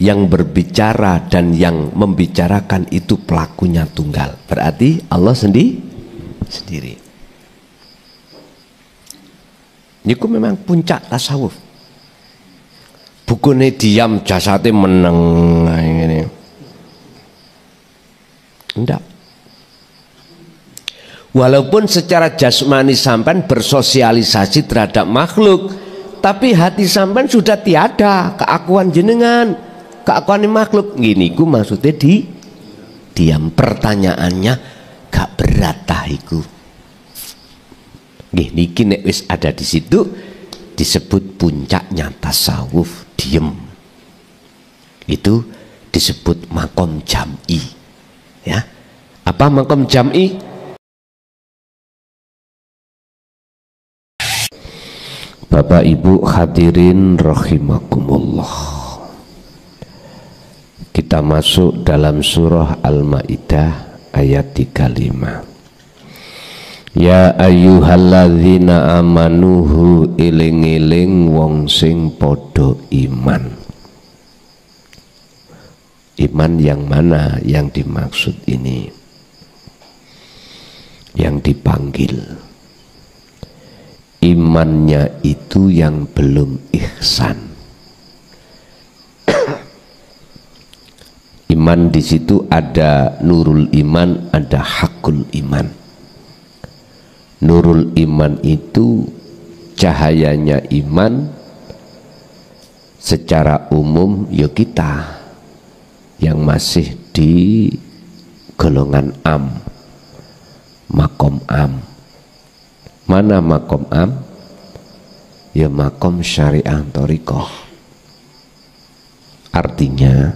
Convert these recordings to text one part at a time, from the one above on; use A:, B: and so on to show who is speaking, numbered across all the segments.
A: yang berbicara dan yang membicarakan itu pelakunya tunggal. Berarti Allah sendiri. Niku memang puncak tasawuf. Bukune diam jasate meneng ngene. Enggak. Walaupun secara jasmani sampean bersosialisasi terhadap makhluk, tapi hati sampean sudah tiada keakuan jenengan, keakuan makhluk. Gini ku maksudnya diam. Pertanyaannya gak berat tahiku. Gini nek wis ada di situ disebut puncaknya tasawuf, diem. Itu disebut makom jam'i. Ya, apa makom jam'i? Bapak Ibu hadirin rahimakumullah. Kita masuk dalam surah Al-Maidah ayat 35. Ya ayyuhalladzina amanuhu iling-iling wong sing padha iman. Iman yang mana yang dimaksud ini? Yang dipanggil. Imannya itu yang belum ihsan. Iman di situ ada nurul iman, ada hakul iman. Nurul iman itu cahayanya iman secara umum ya kita yang masih di golongan am, makom am. Mana makom am? Ya makom syariah thariqah. Artinya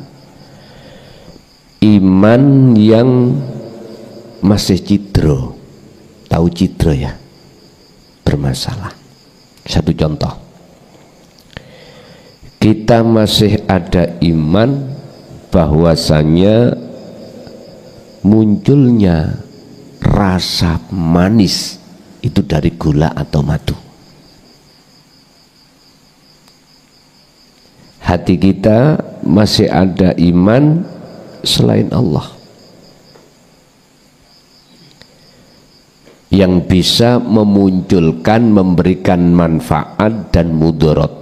A: iman yang masih cidro. Tahu cidro ya? Bermasalah. Satu contoh. Kita masih ada iman bahwasanya munculnya rasa manis itu dari gula atau madu. Hati kita masih ada iman selain Allah yang bisa memunculkan, memberikan manfaat dan mudarat.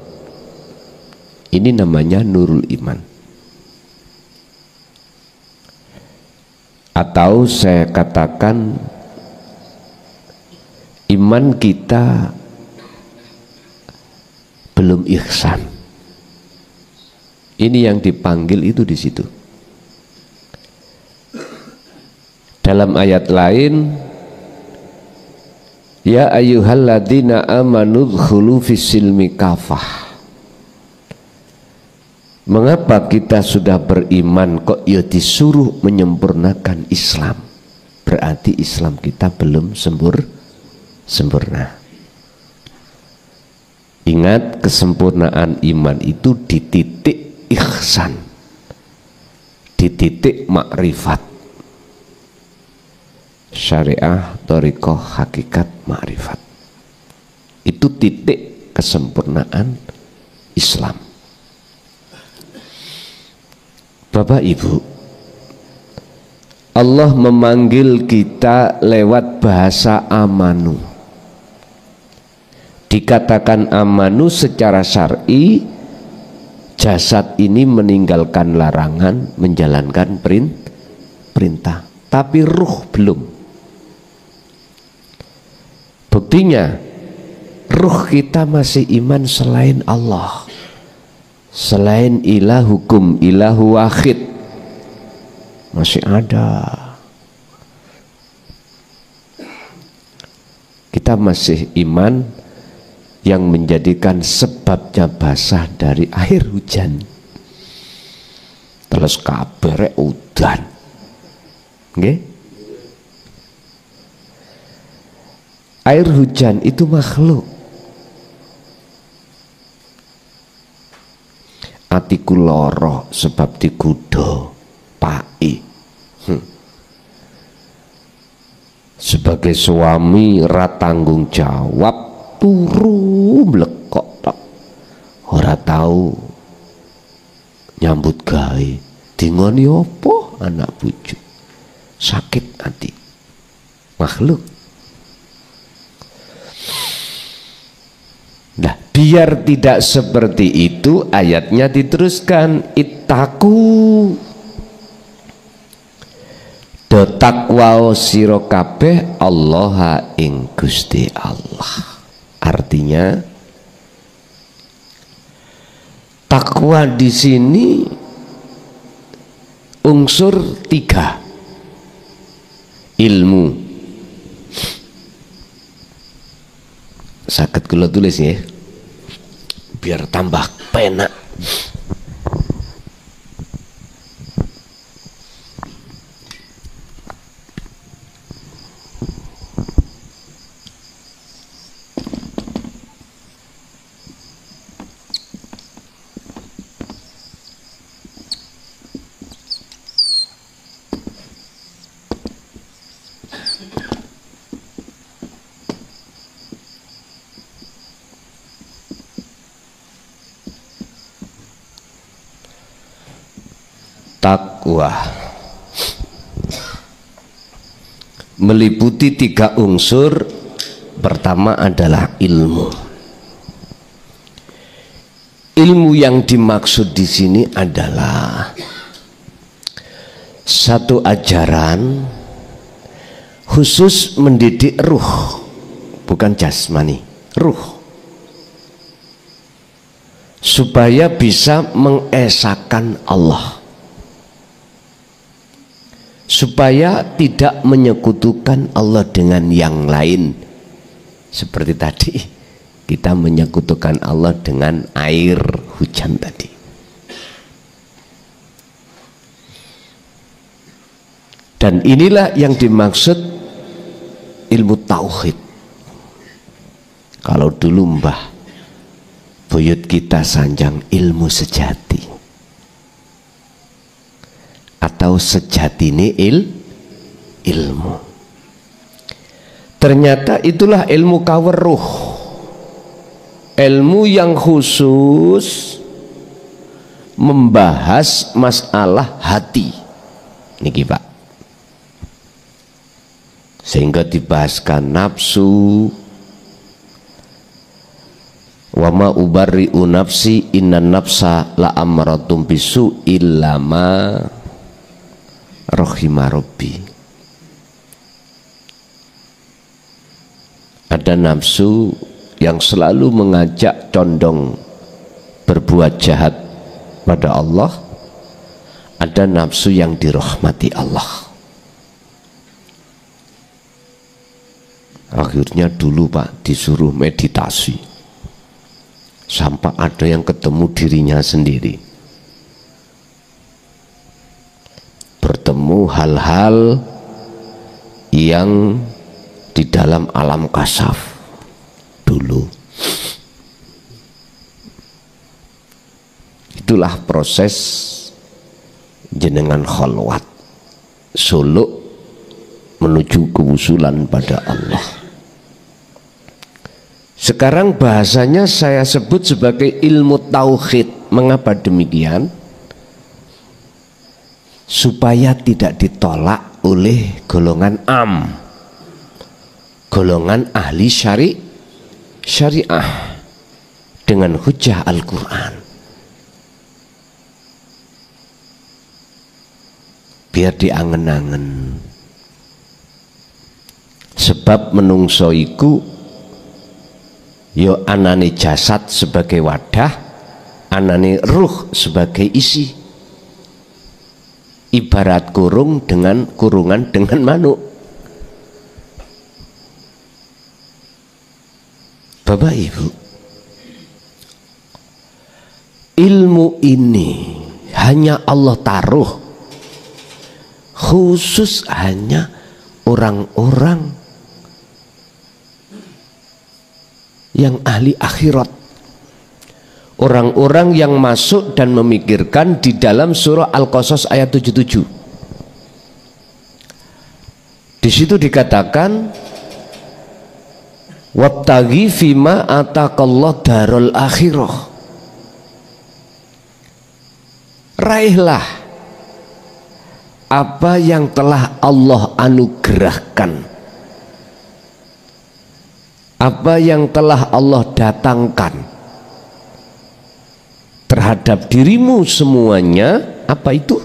A: Ini namanya nurul iman. Atau saya katakan iman kita belum ihsan. Ini yang dipanggil itu di situ. Dalam ayat lain, ya ayyuhalladzina amanu dkhulu fis-silmi kafah. Mengapa kita sudah beriman kok ya disuruh menyempurnakan Islam? Berarti Islam kita belum sempurna. Ingat, kesempurnaan iman itu di titik ihsan, di titik makrifat. Syariah, thariqah, hakikat, makrifat. Itu titik kesempurnaan Islam. Bapak Ibu, Allah memanggil kita lewat bahasa amanu. Dikatakan amanu secara syar'i, jasad ini meninggalkan larangan, menjalankan perintah, tapi ruh belum. Buktinya ruh kita masih iman selain Allah, selain ilahukum, ilahu wahid, masih ada. Kita masih iman yang menjadikan sebabnya basah dari air hujan. Terus kabare udan. Nggih? Air hujan itu makhluk. Atiku loro sebab digudo pai. Sebagai suami ra tanggung jawab, turu mlekok tok. Ora tahu nyambut gawe dingoni opo anak bojo, sakit hati makhluk. Nah, biar tidak seperti itu, ayatnya diteruskan, ittaku do takwa sira kabeh Allah ing Gusti Allah. Artinya takwa di sini unsur 3. Ilmu. Saged kula tulis ya, biar tambah penak. Takwa meliputi 3 unsur. Pertama adalah ilmu. Ilmu yang dimaksud di sini adalah satu ajaran khusus mendidik ruh, bukan jasmani, ruh, supaya bisa mengesahkan Allah, supaya tidak menyekutukan Allah dengan yang lain. Seperti tadi kita menyekutukan Allah dengan air hujan tadi. Dan inilah yang dimaksud ilmu tauhid. Kalau dulu mbah buyut kita sanjang ilmu sejati, atau sejatine ilmu. Ternyata itulah ilmu kaweruh, ilmu yang khusus membahas masalah hati niki Pak, sehingga dibahaskan nafsu, wa ma ubarri'u nafsi innan nafsa la amratum bisu illa ma rahima rabbi. Ada nafsu yang selalu mengajak condong berbuat jahat pada Allah, ada nafsu yang dirahmati Allah. Akhirnya dulu Pak disuruh meditasi sampai ada yang ketemu dirinya sendiri, bertemu hal-hal yang di dalam alam kasaf dulu. Itulah proses jenengan khalwat suluk menuju kewusulan pada Allah. Sekarang bahasanya saya sebut sebagai ilmu tauhid. Mengapa demikian? Supaya tidak ditolak oleh golongan am, golongan ahli syariah dengan hujah Al-Quran. Biar diangen-angen. Sebab menungso iku yo anane jasad sebagai wadah, anane ruh sebagai isi. Ibarat kurungan dengan manuk. Bapak Ibu, ilmu ini hanya Allah taruh khusus hanya orang-orang yang ahli akhirat, orang-orang yang masuk dan memikirkan di dalam surah Al-Qasas ayat 77. Di situ dikatakan wabtaghi fima ataqallah darul akhirah. raihlah apa yang telah Allah anugerahkan, apa yang telah Allah datangkan terhadap dirimu semuanya. Apa itu?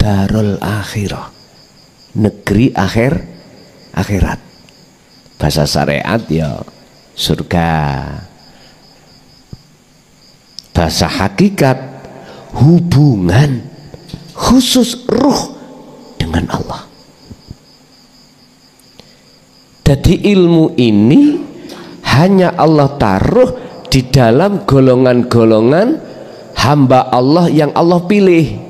A: Darul akhirah, negeri akhirat. Bahasa syariat ya surga, bahasa hakikat hubungan khusus ruh dengan Allah. Jadi ilmu ini hanya Allah taruh di dalam golongan-golongan hamba Allah yang Allah pilih.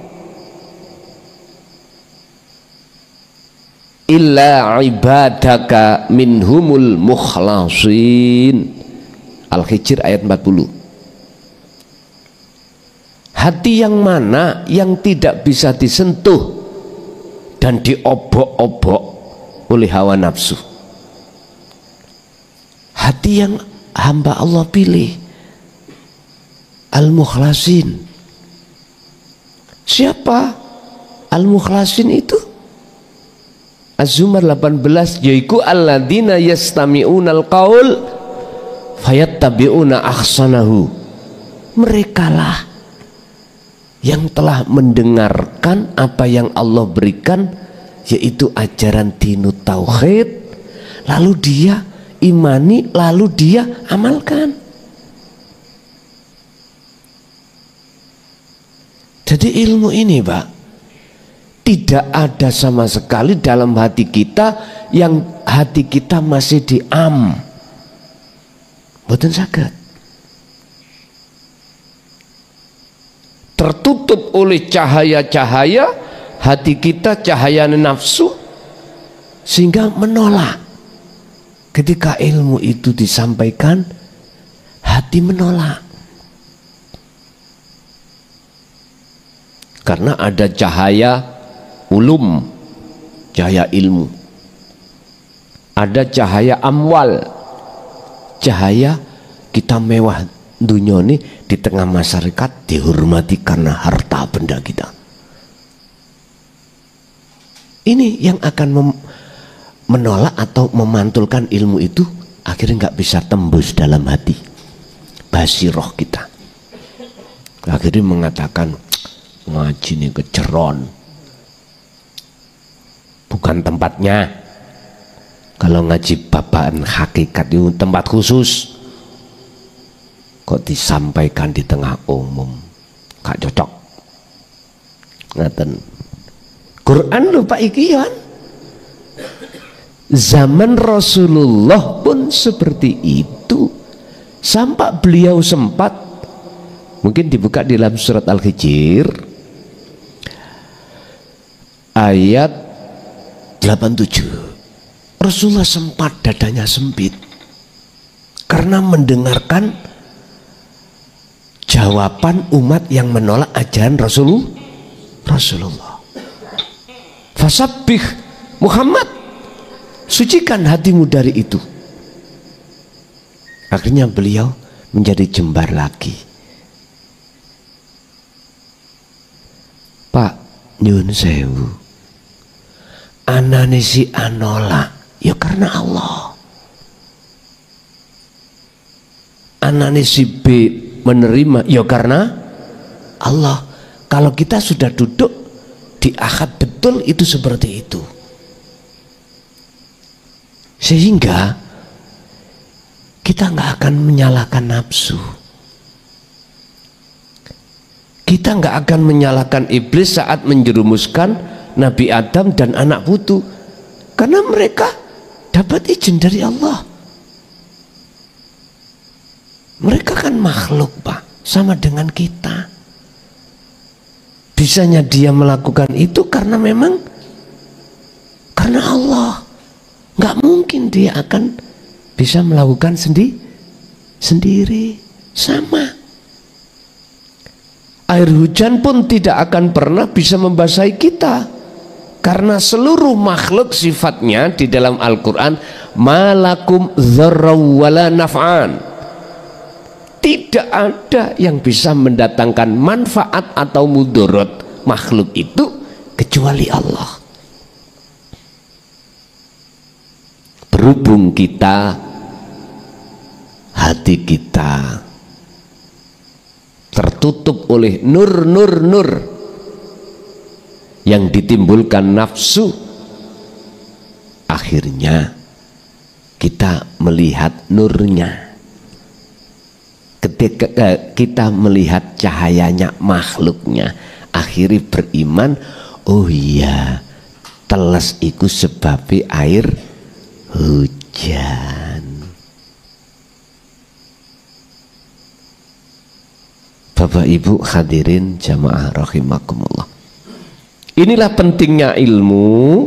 A: Illa ibadaka minhumul mukhlasin. Al-Hijr ayat 40. Hati yang mana yang tidak bisa disentuh dan diobok-obok oleh hawa nafsu? Hati yang hamba Allah pilih, al-mukhlasin. Siapa al-mukhlasin itu? Az-Zumar 18, yaiku alladzina yastami'unal qaul fayattabi'una ahsanahu. Merekalah yang telah mendengarkan apa yang Allah berikan, yaitu ajaran dinut tauhid, lalu dia imani, lalu dia amalkan. Jadi ilmu ini, Pak, tidak ada sama sekali dalam hati kita yang hati kita masih diam, mboten saged, tertutup oleh cahaya-cahaya hati kita, cahaya nafsu, sehingga menolak. Ketika ilmu itu disampaikan, hati menolak. Karena ada cahaya ulum, cahaya ilmu, ada cahaya amwal, cahaya kita mewah dunia ini di tengah masyarakat dihormati karena harta benda kita. Ini yang akan menolak atau memantulkan ilmu itu, akhirnya nggak bisa tembus dalam hati basiroh kita. Akhirnya mengatakan ngaji ini keceron, bukan tempatnya. Kalau ngaji babaan hakikat itu tempat khusus, kok disampaikan di tengah umum, gak cocok. Ngaten Quran lupa iki kan. Zaman Rasulullah pun seperti itu, sampai beliau sempat, mungkin dibuka di dalam surat Al-Hijr ayat 87. Rasulullah sempat dadanya sempit karena mendengarkan jawaban umat yang menolak ajaran Rasulullah. Fasabbih Muhammad, sucikan hatimu dari itu. Akhirnya beliau menjadi jembar lagi. Pak nyun sewu, anane si anola ya karena Allah, anane si B menerima ya karena Allah. Kalau kita sudah duduk di akad betul itu seperti itu, sehingga kita nggak akan menyalahkan nafsu, kita nggak akan menyalahkan iblis saat menjerumuskan Nabi Adam dan anak putu, karena mereka dapat izin dari Allah. Mereka kan makhluk, Pak, sama dengan kita. Bisanya dia melakukan itu karena memang karena Allah. Nggak mungkin dia akan bisa melakukan sendiri. Sama. Air hujan pun tidak akan pernah bisa membasahi kita, karena seluruh makhluk sifatnya di dalam Al-Quran malakum dzarraw wala naf'an, Tidak ada yang bisa mendatangkan manfaat atau mudarat makhluk itu kecuali Allah. Berhubung kita, hati kita tertutup oleh nur yang ditimbulkan nafsu, akhirnya kita melihat nurnya. Ketika kita melihat cahayanya makhluknya, akhirnya beriman, oh iya, teles iku sebabe air hujan. Bapak Ibu hadirin jamaah rahimakumullah. Inilah pentingnya ilmu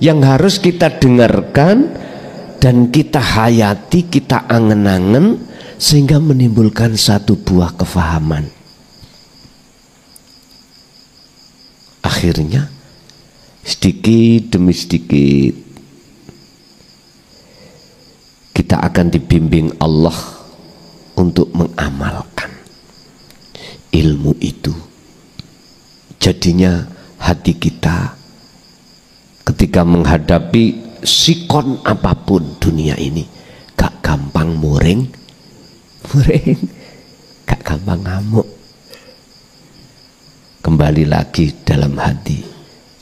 A: yang harus kita dengarkan dan kita hayati, kita angen-angen, sehingga menimbulkan satu buah kefahaman. Akhirnya sedikit demi sedikit kita akan dibimbing Allah untuk mengamalkan ilmu itu. Jadinya hati kita ketika menghadapi sikon apapun dunia ini gak gampang muring, gak gampang ngamuk. Kembali lagi dalam hati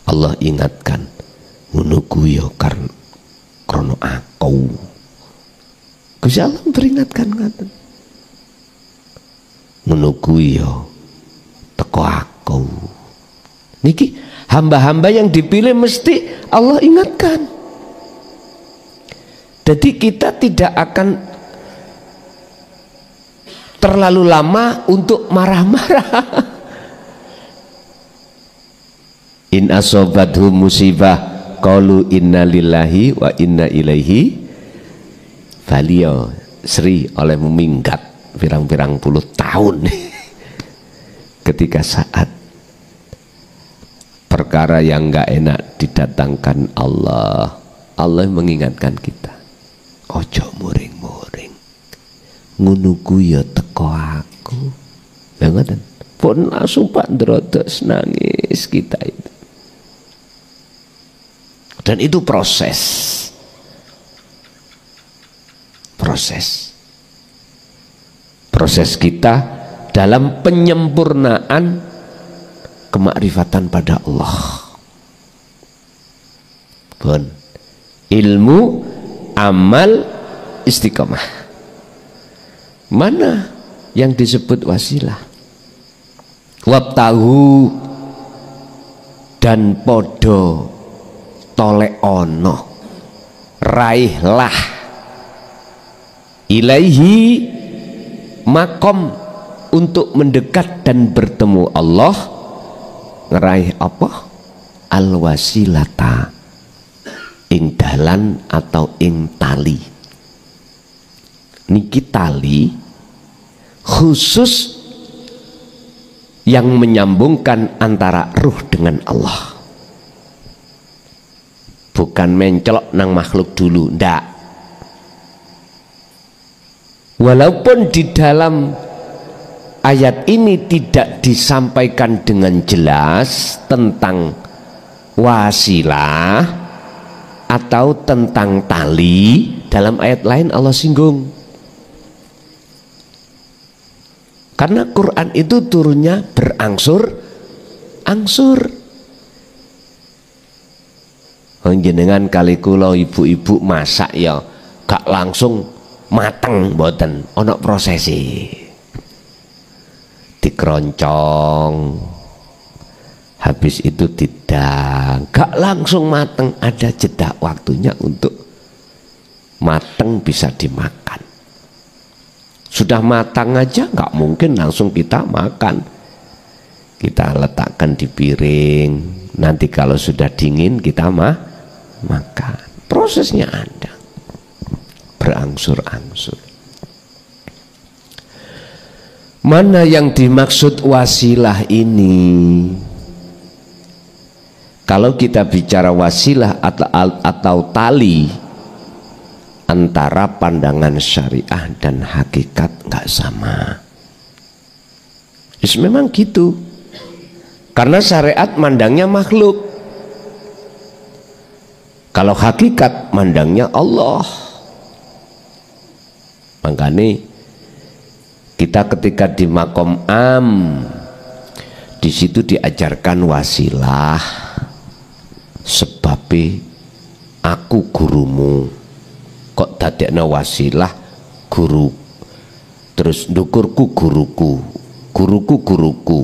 A: Allah ingatkan, menunggu yo krono aku. Gusti Allah peringatkan ngaten, menunggu yo teko aku. Niki hamba-hamba yang dipilih mesti Allah ingatkan. Jadi kita tidak akan terlalu lama untuk marah-marah. In asobathu musibah qalu inna lillahi wa inna ilaihi. Beliau Sri oleh meminggat pirang-pirang puluh tahun ketika saat perkara yang enggak enak didatangkan Allah. Allah mengingatkan kita, ojo muring-muring, ngunuku ya teko aku. Ya ngoten. Pun langsung Pak ndrodos nangis kita itu. Dan itu proses kita dalam penyempurnaan kemakrifatan pada Allah. Pun ilmu, amal, istiqomah. Mana yang disebut wasilah? Wabtahu dan podo tolek ono, raihlah ilaihi makom untuk mendekat dan bertemu Allah. Ngeraih apa? Al wasilata, ing dalan atau ing tali. Niki tali khusus yang menyambungkan antara ruh dengan Allah. Bukan mencelok nang makhluk dulu, ndak. Walaupun di dalam ayat ini tidak disampaikan dengan jelas tentang wasilah atau tentang tali, dalam ayat lain Allah singgung. Karena Quran itu turunnya berangsur-angsur. Jenengan kali kula ibu-ibu masak ya gak langsung mateng, mboten, ana prosesi. Dikeroncong, habis itu didang, gak langsung mateng, ada jeda waktunya untuk mateng bisa dimakan. Sudah matang aja gak mungkin langsung kita makan. Kita letakkan di piring, nanti kalau sudah dingin kita makan. Prosesnya ada, berangsur-angsur. Mana yang dimaksud wasilah ini? Kalau kita bicara wasilah atau tali antara pandangan syariah dan hakikat nggak sama. Memang gitu. Karena syariat mandangnya makhluk, kalau hakikat mandangnya Allah. Makanya kita ketika di makom am, di situ diajarkan wasilah, sebabnya aku gurumu, kok dadekna wasilah guru, terus ndukurku guruku, guruku guruku,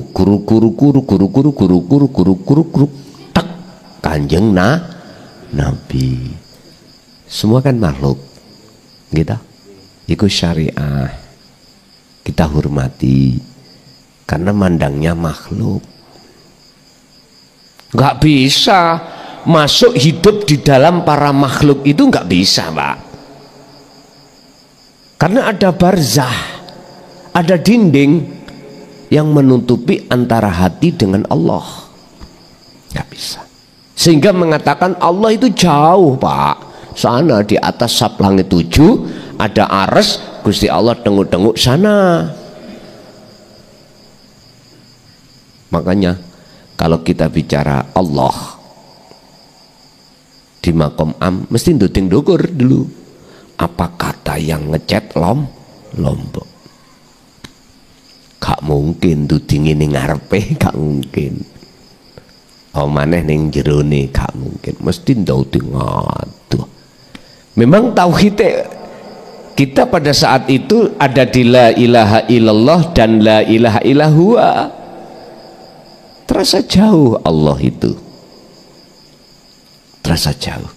A: guru tak kanjeng Nabi. Semua kan makhluk gitu, itu syariah, kita hormati karena mandangnya makhluk. Nggak bisa masuk hidup di dalam para makhluk itu, nggak bisa Pak, karena ada barzah, ada dinding yang menutupi antara hati dengan Allah. Nggak bisa. Sehingga mengatakan Allah itu jauh Pak, sana di atas sap langit 7 ada ares, Gusti Allah tenguk-tenguk sana. Makanya kalau kita bicara Allah di makom am, mesti nduting dukur dulu apa kata yang ngecat Lombok. Gak mungkin dudingi ning ngarepe, gak mungkin. Maneh ning jerone gak mungkin, mesti nduding ngaduh. Memang tauhid kita pada saat itu ada di la ilaha illallah dan la ilaha illahua. Terasa jauh Allah itu, terasa jauh.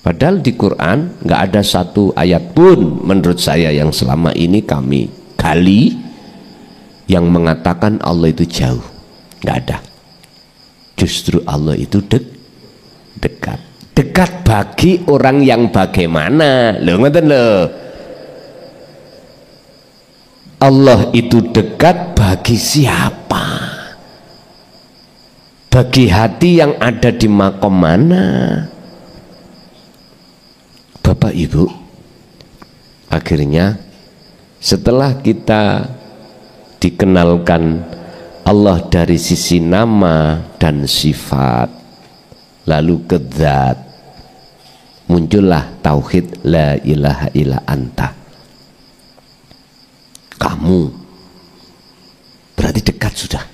A: Padahal di Quran nggak ada satu ayat pun menurut saya yang selama ini kami gali yang mengatakan Allah itu jauh, nggak ada. Justru Allah itu dekat. Dekat bagi orang yang bagaimana, lo ngoten lo. Allah itu dekat bagi siapa? Bagi hati yang ada di makom mana? Bapak Ibu, akhirnya setelah kita dikenalkan Allah dari sisi nama dan sifat, lalu ke zat, muncullah tauhid la ilaha illa anta. Kamu berarti dekat sudah.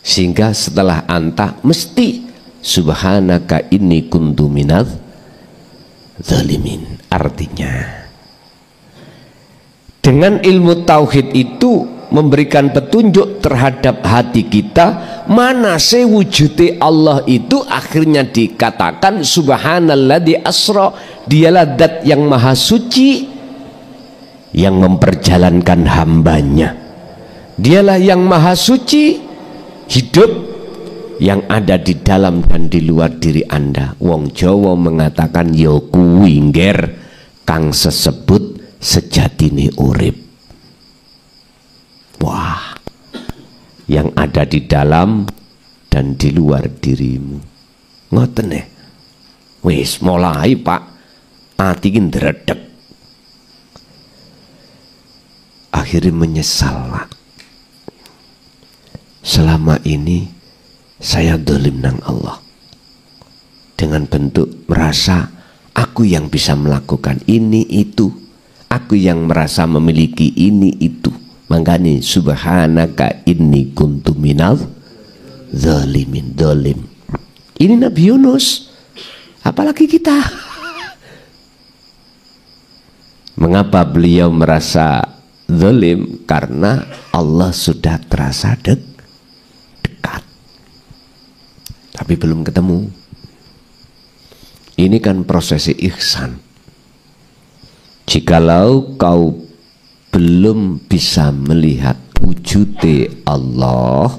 A: Sehingga setelah anta mesti subhanaka inni kuntu minadz zalimin. Artinya dengan ilmu tauhid itu memberikan petunjuk terhadap hati kita, mana sewujude Allah itu akhirnya dikatakan subhanalladzi asra, dialah zat yang maha suci yang memperjalankan hambanya, dialah yang maha suci hidup yang ada di dalam dan di luar diri Anda. Wong Jawa mengatakan ya kuwi ngger kang sesebut sejatine urip. Wah, yang ada di dalam dan di luar dirimu. Ngoten ya. Wis mulai Pak, ati ki ndredeg. Akhirnya menyesal Pak. Selama ini saya dolim nang Allah dengan bentuk merasa aku yang bisa melakukan ini itu, aku yang merasa memiliki ini itu. Makanya subhanaka inni kuntu minadz zalimin, dolim. Ini Nabi Yunus, apalagi kita. Mengapa beliau merasa zalim? Karena Allah sudah terasa dekat, tapi belum ketemu. Ini kan prosesi ihsan. Jikalau kau belum bisa melihat wujud Allah,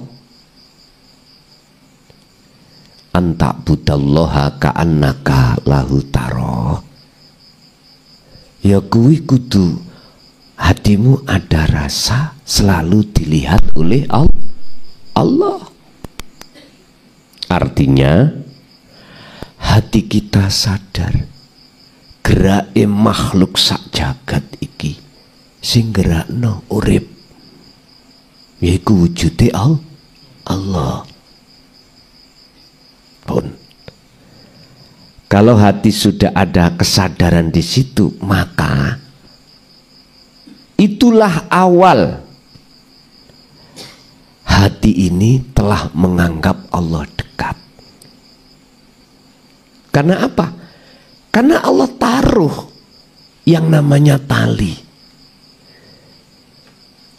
A: antak budallaha ka'annaka lahu taro, ya kuwi kudu hatimu ada rasa selalu dilihat oleh Allah. Artinya hati kita sadar tindake makhluk sak jagat iki sing gerakno urip yaiku wujude Allah. Pun kalau hati sudah ada kesadaran di situ, maka itulah awal hati ini telah menganggap Allah dekat. Karena apa? Karena Allah taruh yang namanya tali.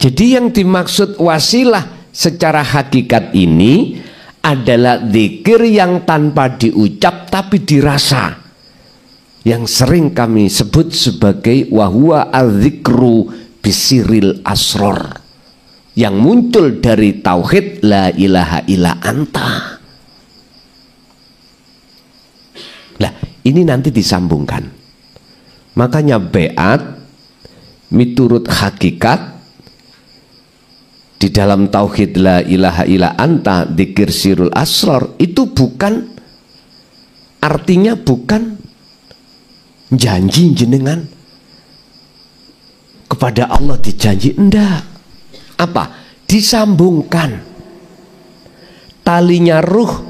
A: Jadi yang dimaksud wasilah secara hakikat ini adalah zikir yang tanpa diucap tapi dirasa, yang sering kami sebut sebagai wahwa al-zikru bisiril asror, yang muncul dari tauhid la ilaha illa anta. Nah, ini nanti disambungkan. Makanya beat miturut hakikat di dalam tauhid la ilaha illa anta dzikir sirul asrar itu bukan artinya bukan janji jenengan kepada Allah dijanji, enggak. Apa? Disambungkan talinya ruh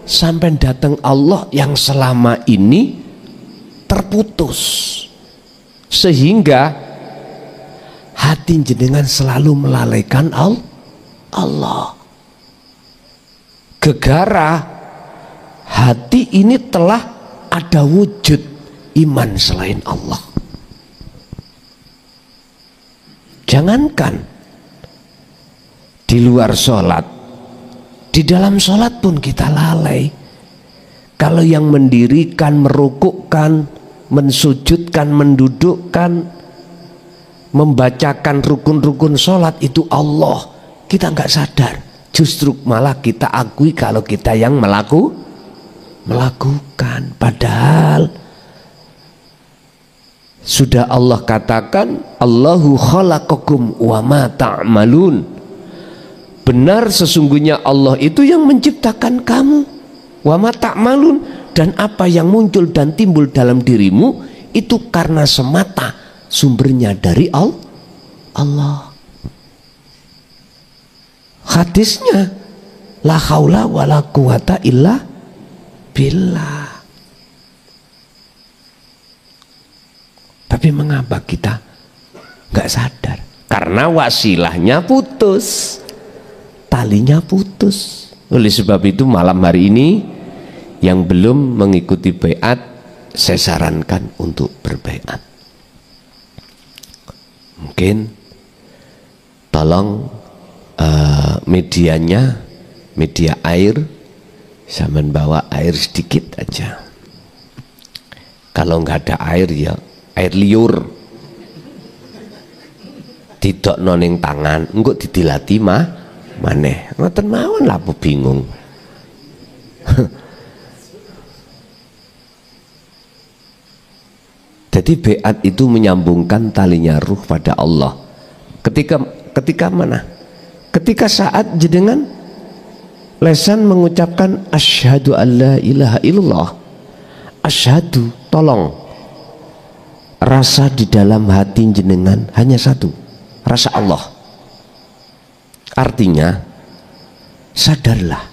A: sampai datang Allah yang selama ini terputus, sehingga hati jenengan selalu melalaikan Allah. Gegara hati ini telah ada wujud iman selain Allah. Jangankan di luar sholat, di dalam sholat pun kita lalai. Kalau yang mendirikan, merukukkan, mensujudkan, mendudukkan, membacakan rukun-rukun sholat itu Allah, kita nggak sadar. Justru malah kita akui kalau kita yang melakukan. Padahal sudah Allah katakan Allahu khalaqakum wa ma ta'malun. Benar, sesungguhnya Allah itu yang menciptakan kamu, wa ma ta'malun, dan apa yang muncul dan timbul dalam dirimu itu karena semata sumbernya dari Allah. Hadisnya la haula wala quwata illa billah. Tapi mengapa kita nggak sadar? Karena wasilahnya putus, talinya putus. Oleh sebab itu malam hari ini yang belum mengikuti baiat, saya sarankan untuk berbaiat. Mungkin tolong medianya, media air, saya bawa air sedikit aja. Kalau nggak ada air ya air liur, tidak noning tangan, enggak didilati maneh. Ngoten mawon lah, aku bingung. Jadi beat itu menyambungkan talinya ruh pada Allah. Ketika mana? Ketika saat jenengan lesan mengucapkan asyhadu alla ilaha illallah. Asyhadu, tolong rasa di dalam hati jenengan hanya satu, rasa Allah. Artinya sadarlah,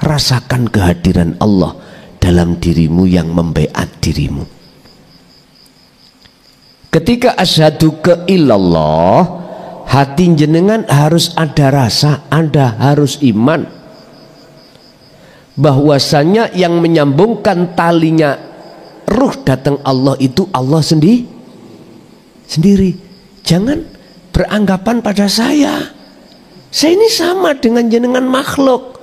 A: rasakan kehadiran Allah dalam dirimu yang membeat dirimu. Ketika asyhadu ke illallah, hati jenengan harus ada rasa, harus iman bahwasanya yang menyambungkan talinya ruh datang Allah itu Allah sendiri. Jangan beranggapan pada saya ini sama dengan jenengan makhluk,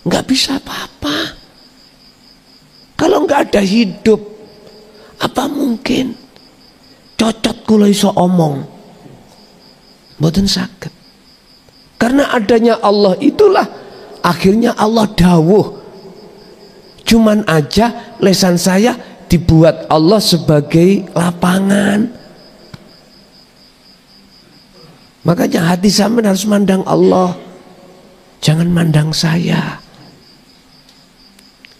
A: nggak bisa apa-apa. Kalau nggak ada hidup, apa mungkin cocot kula iso omong? Mboten saged. Karena adanya Allah itulah akhirnya Allah dawuh. Cuman aja lesan saya dibuat Allah sebagai lapangan. Makanya hati sampean harus mandang Allah, jangan mandang saya.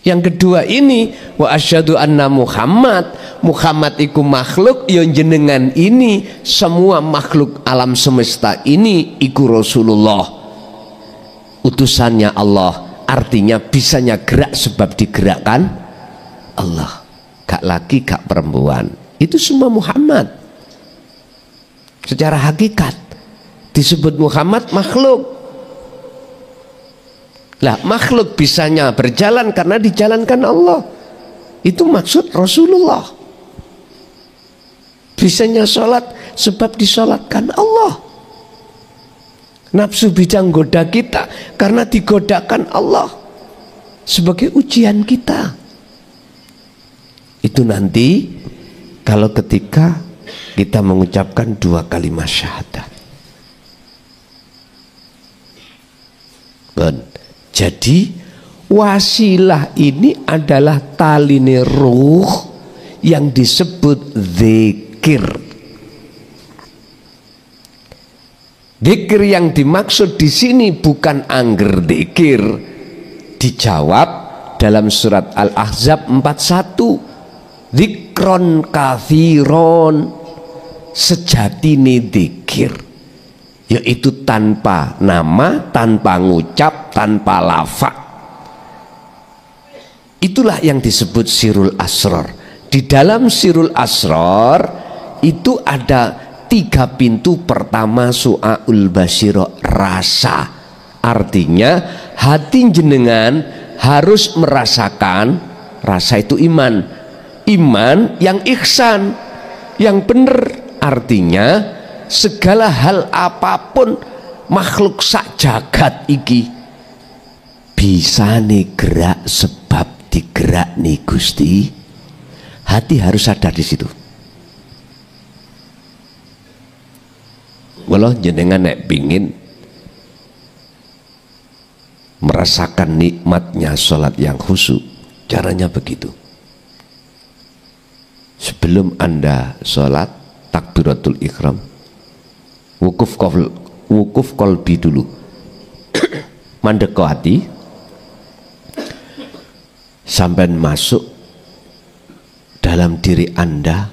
A: Yang kedua ini wa asyhadu anna Muhammad iku makhluk ya jenengan ini semua makhluk alam semesta ini iku Rasulullah utusannya Allah, artinya bisanya gerak sebab digerakkan Allah, gak laki gak perempuan, itu semua Muhammad. Secara hakikat disebut Muhammad makhluk. Lah makhluk bisanya berjalan karena dijalankan Allah, itu maksud Rasulullah. Bisanya sholat sebab disolatkan Allah. Nafsu bidang goda kita karena digodakan Allah sebagai ujian kita. Itu nanti kalau ketika kita mengucapkan 2 kalimat syahadat. Jadi wasilah ini adalah taline ruh yang disebut zikir. Zikir yang dimaksud di sini bukan angger zikir. Dijawab dalam surat Al-Ahzab 41. Zikron kathiron, sejatine zikir, yaitu tanpa nama, tanpa ngucap, tanpa lafaz. Itulah yang disebut sirul asror. Di dalam sirul asror itu ada 3 pintu. Pertama su'aul basiro, rasa, artinya hati jenengan harus merasakan. Rasa itu iman, iman yang ihsan, yang benar, artinya segala hal apapun makhluk sak jagat iki bisa nih gerak sebab digerak nih Gusti. Hati harus sadar di situ. Walau jenengan nek pingin merasakan nikmatnya sholat yang khusyuk, caranya begitu. Sebelum Anda sholat takbiratul ihram, wukuf kolbi dulu, mandek ke hati, sampai masuk dalam diri Anda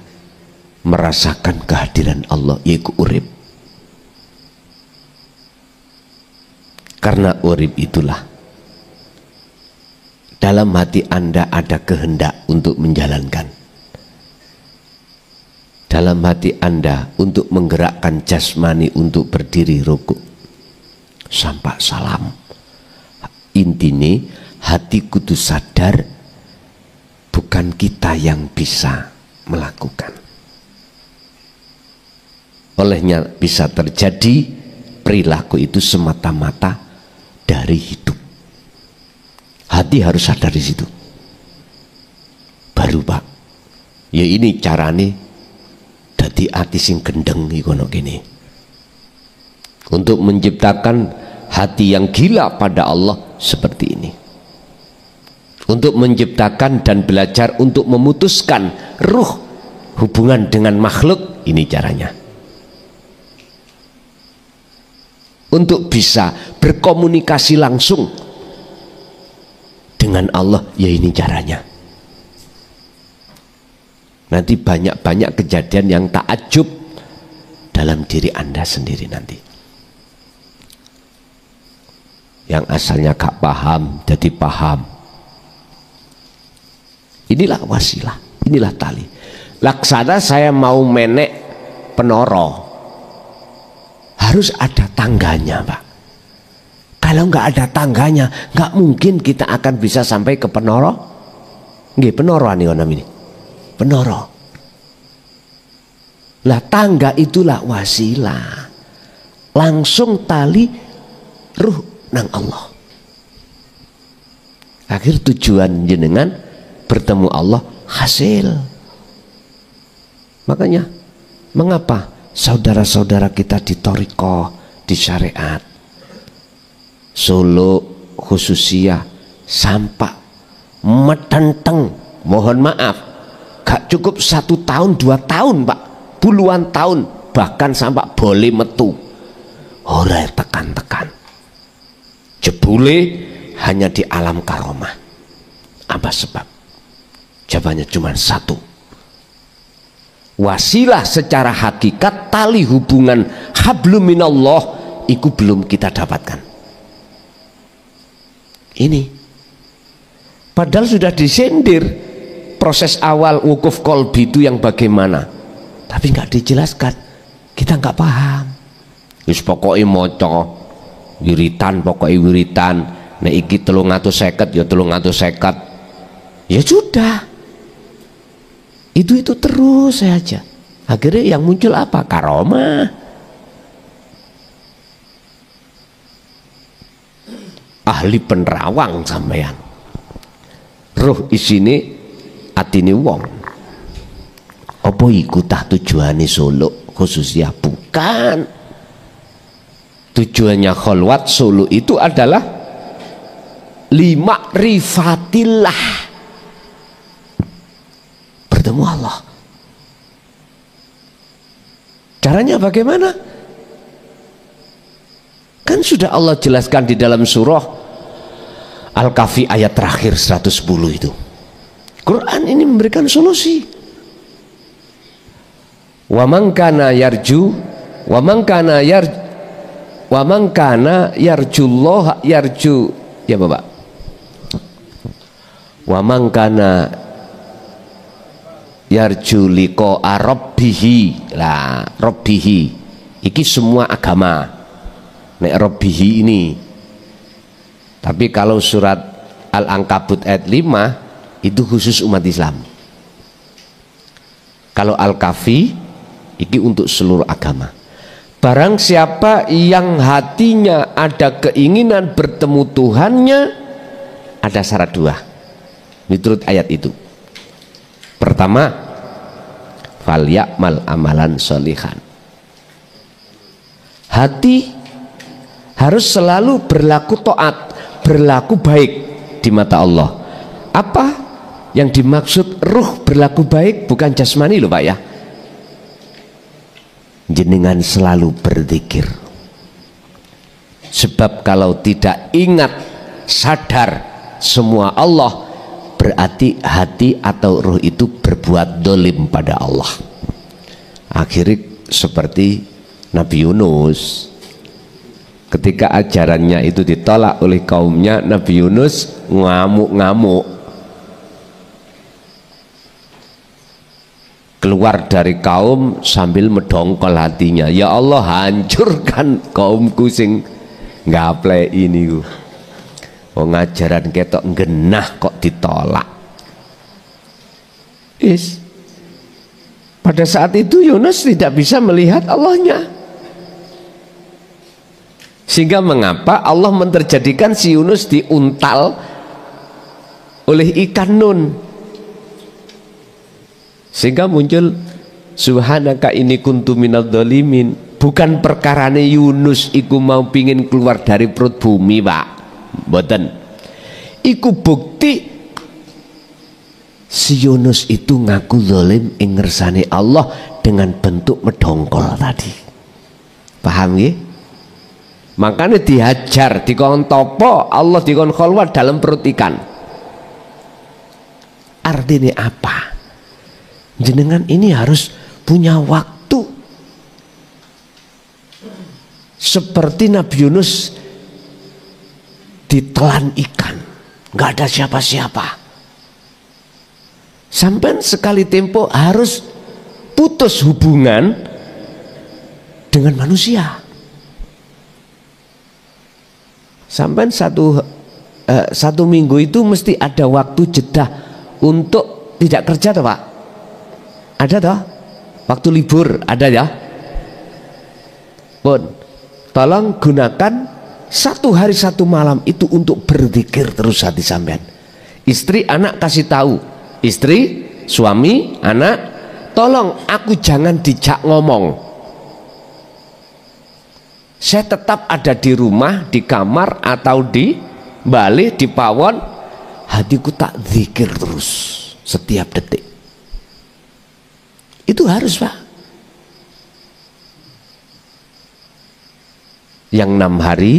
A: merasakan kehadiran Allah, yaitu urip. Karena urip itulah dalam hati Anda ada kehendak untuk menjalankan. Dalam hati Anda untuk menggerakkan jasmani untuk berdiri rukuk sampai salam. Intinya hati kudu sadar bukan kita yang bisa melakukan. Olehnya bisa terjadi perilaku itu semata-mata dari hidup. Hati harus sadar di situ. Baru Pak, ya ini carane dadi ati sing gendeng ikono kene. Untuk menciptakan hati yang gila pada Allah seperti ini. Untuk menciptakan dan belajar untuk memutuskan ruh hubungan dengan makhluk, ini caranya. Untuk bisa berkomunikasi langsung dengan Allah, ya ini caranya. Nanti banyak-banyak kejadian yang takjub dalam diri Anda sendiri nanti. Yang asalnya gak paham jadi paham. Inilah wasilah, inilah tali. Laksana saya mau menek penoro, harus ada tangganya Pak. Kalau nggak ada tangganya, nggak mungkin kita akan bisa sampai ke penoro. Nggih, penoro ini. Penoro. Lah tangga itulah wasilah. Langsung tali ruh nang Allah. Akhir tujuan jenengan bertemu Allah hasil. Makanya mengapa saudara-saudara kita di thariqah, di syariat, Solo khususiyah, sampak metenteng, mohon maaf, gak cukup 1 tahun 2 tahun Pak, puluhan tahun, bahkan sampak boleh metu ora tekan-tekan, jebule hanya di alam karomah. Apa sebab? Jawabannya cuma satu. Wasilah secara hakikat tali hubungan hablum minallah itu belum kita dapatkan. Ini padahal sudah disindir proses awal wukuf kolbi itu yang bagaimana, tapi nggak dijelaskan, kita nggak paham. Wis pokoknya moco wiritan, pokoknya wiritan, nek iki 350 ya 350, ya sudah. Itu terus saja. Akhirnya yang muncul apa? Karomah. Ahli penerawang sampean. Roh isine atine wong. Apa iku tah tujuane suluk khususnya? Bukan. Tujuannya kholwat suluk itu adalah lima rifatillah, bertemu Allah. Caranya bagaimana? Kan sudah Allah jelaskan di dalam surah Al-Kahfi ayat terakhir 110 itu. Quran ini memberikan solusi. Wa man kana yarju wa man kana yarjullah yarju ya Bapak. Wa man kana yarju liqa rabbihi, lah rabbihi iki semua agama nek rabbihi ini. Tapi kalau surat Al-Ankabut ayat 5 itu khusus umat Islam. Kalau Al-Kahfi iki untuk seluruh agama. Barang siapa yang hatinya ada keinginan bertemu Tuhannya, ada syarat dua menurut ayat itu. Pertama, falyamal amalan sholihan. Hati harus selalu berlaku taat, berlaku baik di mata Allah. Apa yang dimaksud ruh berlaku baik? Bukan jasmani loh Pak ya. Jenengan selalu berzikir. Sebab kalau tidak ingat, sadar semua Allah, berarti hati atau ruh itu berbuat dolim pada Allah. Akhirnya seperti Nabi Yunus, ketika ajarannya itu ditolak oleh kaumnya, Nabi Yunus ngamuk-ngamuk, keluar dari kaum sambil mendongkol hatinya, ya Allah hancurkan kaumku sing ngaplek ini. Wong ajaran ketok genah kok ditolak. Pada saat itu Yunus tidak bisa melihat Allahnya. Sehingga mengapa Allah menterjadikan si Yunus diuntal oleh ikan nun, sehingga muncul subhanaka ini kuntu minadz dzalimin. Bukan perkarane Yunus iku mau pingin keluar dari perut bumi Pak, mboten. Iku bukti si Yunus itu ngaku zalim ing ngersane Allah dengan bentuk medongkol tadi. Paham ya? Makanya dihajar, dikon topo, Allah dikon kholwat dalam perut ikan. Artinya apa? Jenengan ini harus punya waktu seperti Nabi Yunus ditelan ikan, nggak ada siapa-siapa. Sampai sekali tempo harus putus hubungan dengan manusia. Sampai satu minggu itu mesti ada waktu jeda untuk tidak kerja toh Pak? Ada toh? Waktu libur ada ya? Pun tolong gunakan 1 hari 1 malam itu untuk berzikir terus hati sampean. Istri anak kasih tahu, istri, suami, anak, tolong aku jangan dijak ngomong. Saya tetap ada di rumah, di kamar atau di balik, di pawon, hatiku tak zikir terus setiap detik. Itu harus Pak. Yang 6 hari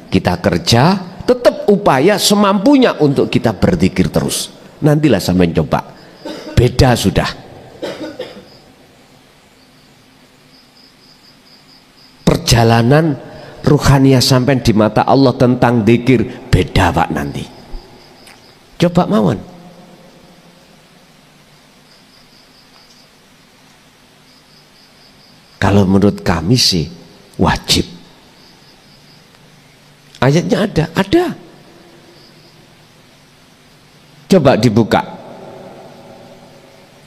A: kita kerja, tetap upaya semampunya untuk kita berzikir terus. Nantilah sampai coba, beda sudah. Perjalanan ruhaniah sampai di mata Allah tentang dzikir beda Pak nanti. Coba mawon. Kalau menurut kami sih wajib. Ayatnya ada. Coba dibuka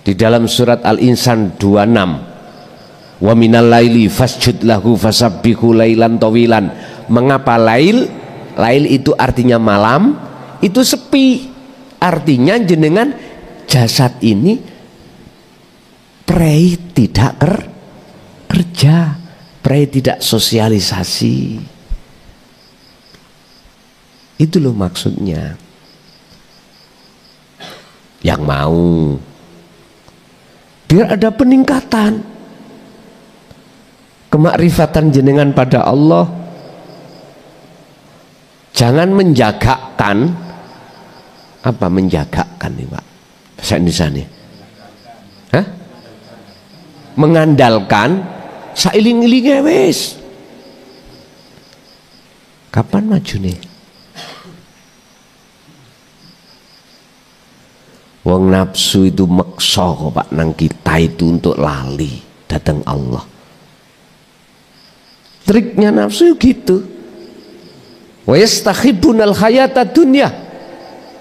A: di dalam surat Al-Insan 26. Wa minal laili fasjud lahu fasabbihu lailan tawilan. Mengapa lail? Lail itu artinya malam, itu sepi. Artinya jenengan jasad ini prei tidak kerja, prei tidak sosialisasi. Itu loh maksudnya. Yang mau biar ada peningkatan kemakrifatan jenengan pada Allah. Jangan menjagakan, apa menjagakan nih Pak bahasa Indonesia nih? Hah? Mengandalkan sailing-ilingnya wis. Kapan maju nih? Wong nafsu itu maksa kok Pak nang kita itu untuk lali datang Allah. Triknya nafsu gitu. Wa yastakhibunal hayata dunya.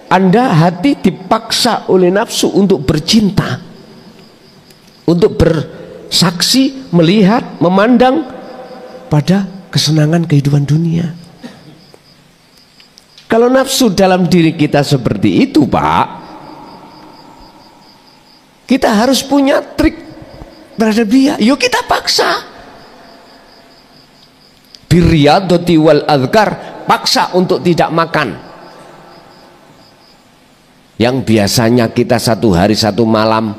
A: Anda hati dipaksa oleh nafsu untuk bercinta, untuk bersaksi, melihat, memandang pada kesenangan kehidupan dunia. Kalau nafsu dalam diri kita seperti itu Pak, kita harus punya trik terhadap dia. Yuk kita paksa. Birriyadati wal adhkar, paksa untuk tidak makan. Yang biasanya kita satu hari satu malam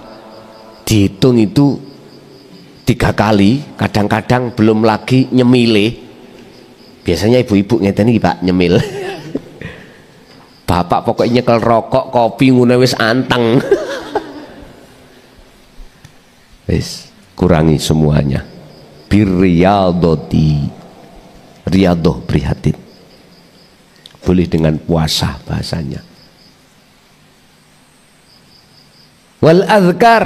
A: dihitung itu 3 kali, kadang-kadang belum lagi nyemile. Biasanya ibu-ibu ngeten iki Pak nyemil. Bapak pokoknya nyekel rokok, kopi ngene wis anteng. Wis kurangi semuanya. Birriyadati, riyadoh prihatin. Boleh dengan puasa bahasanya. Wal azkar,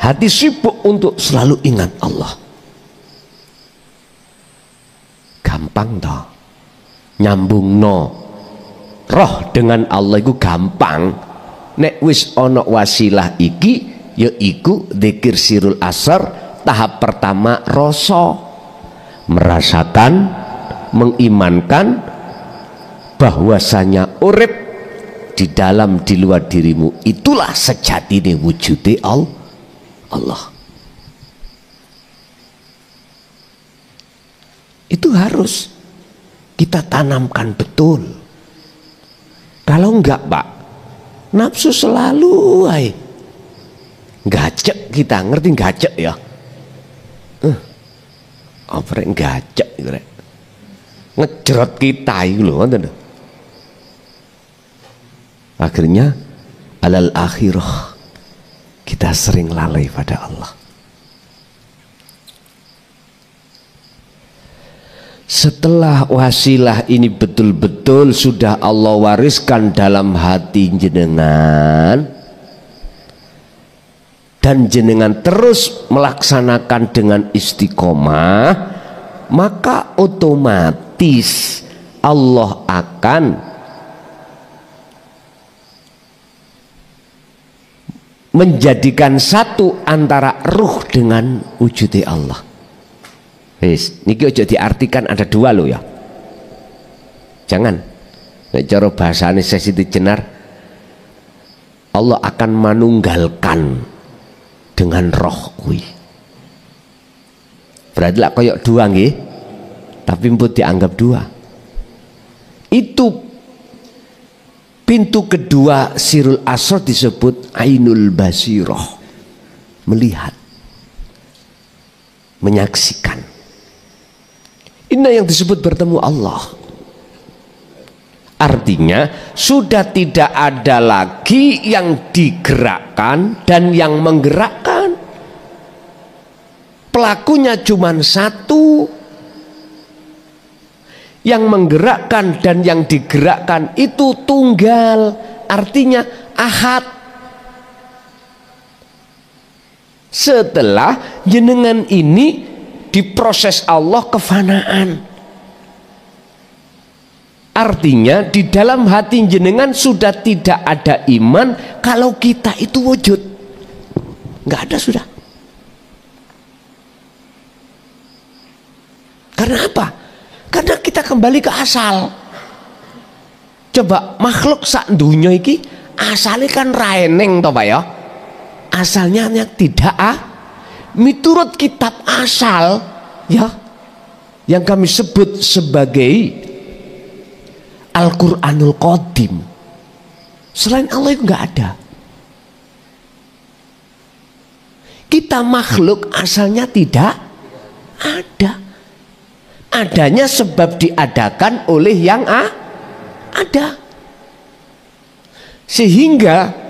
A: hati sibuk untuk selalu ingat Allah. Gampang toh nyambung no roh dengan Allah itu gampang. Nek wis ono wasilah iki yaiku dzikir sirul asar. Tahap pertama rasa, merasakan, mengimankan bahwasanya urip di dalam di luar dirimu itulah sejatine wujude Allah. Itu harus kita tanamkan betul. Kalau enggak Pak, nafsu selalu gacek kita, ngerti gacek ya? Apa rek gacek itu rek? Ngejerot kita itu loh, ngoten. Akhirnya alal akhirah kita sering lalai pada Allah. Setelah wasilah ini betul-betul sudah Allah wariskan dalam hati jenengan, dan jenengan terus melaksanakan dengan istiqomah, maka otomatis Allah akan menjadikan satu antara ruh dengan wujud Allah. Niki ojo diartikan ada 2 loh ya. Jangan. Nek cara bahasane Siti Jenar, Allah akan manunggalkan dengan roh kuwi. Berarti lah koyok 2 nggih, tapi mbok dianggap 2. Itu pintu kedua sirul asrar disebut ainul basirah, melihat, menyaksikan. Ini yang disebut bertemu Allah. Artinya sudah tidak ada lagi yang digerakkan dan yang menggerakkan. Pelakunya cuma satu. Yang menggerakkan dan yang digerakkan itu tunggal, artinya ahad. Setelah jenengan ini diproses Allah kefanaan, artinya di dalam hati jenengan sudah tidak ada iman kalau kita itu wujud, nggak ada sudah. Karena apa? Karena kita kembali ke asal. Coba makhluk sak dunya iki asalnya kan raeneng toh Pak ya. Asalnya tidak miturut kitab asal ya, yang kami sebut sebagai Al-Qur'anul Qadim. Selain Allah itu nggak ada. Kita makhluk asalnya tidak ada. Adanya sebab diadakan oleh yang ada. Sehingga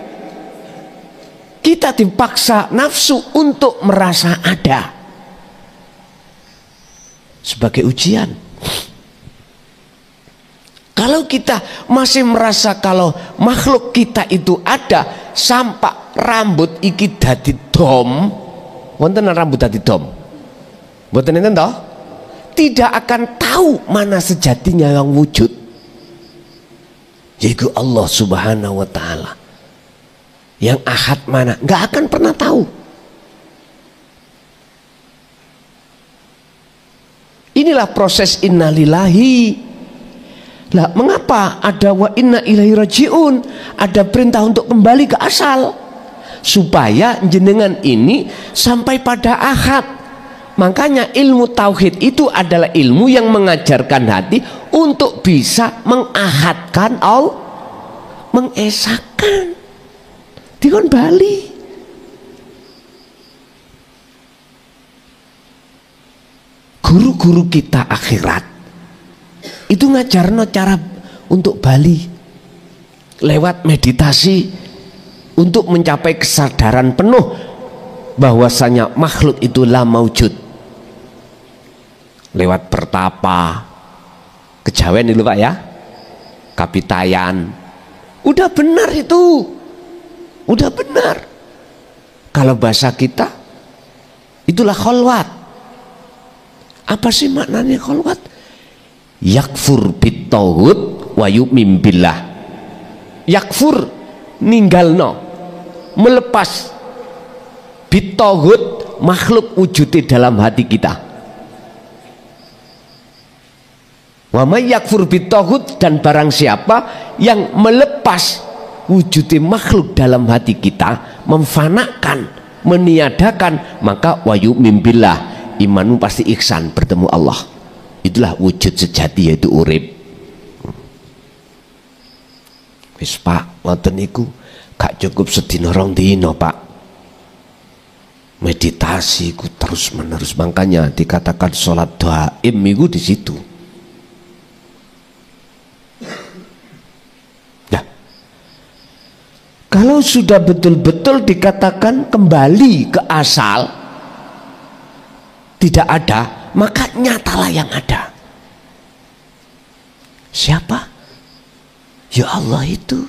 A: kita dipaksa nafsu untuk merasa ada sebagai ujian. Kalau kita masih merasa kalau makhluk kita itu ada, sampai rambut iki dadi dom, wonten rambut dadi dom, mboten enten toh? Tidak akan tahu mana sejatinya yang wujud, yaitu Allah Subhanahu wa Ta'ala. Yang ahad mana, nggak akan pernah tahu. Inilah proses innalillahi. Lah, mengapa ada wa inna ilaihi rajiun? Ada perintah untuk kembali ke asal, supaya jenengan ini sampai pada ahad. Makanya ilmu tauhid itu adalah ilmu yang mengajarkan hati untuk bisa mengahadkan Allah, mengesahkan dikon bali. Guru-guru kita akhirat itu ngajarno cara untuk bali lewat meditasi untuk mencapai kesadaran penuh bahwasanya makhluk itu la maujud, lewat pertapa kejawen dulu Pak ya, kapitayan. Udah benar itu, udah benar. Kalau bahasa kita itulah kholwat. Apa sih maknanya kholwat? Yakfur bitauhid wa yu'min billah. Yakfur ninggalno, melepas bitauhid, makhluk wujudnya dalam hati kita. Wa may yakfur bitauhid, dan barang siapa yang melepas wujudnya makhluk dalam hati kita, memfanakan, meniadakan, maka wa yu'min billah, imanmu pasti ihsan bertemu Allah. Itulah wujud sejati, yaitu urip. Wis Pak, ngoten niku gak cukup sedina rong dina Pak. Meditasi ku terus menerus, makanya dikatakan sholat dhaim itu di situ. Nah, kalau sudah betul-betul dikatakan kembali ke asal, tidak ada, maka nyatalah yang ada. Siapa? Ya Allah itu.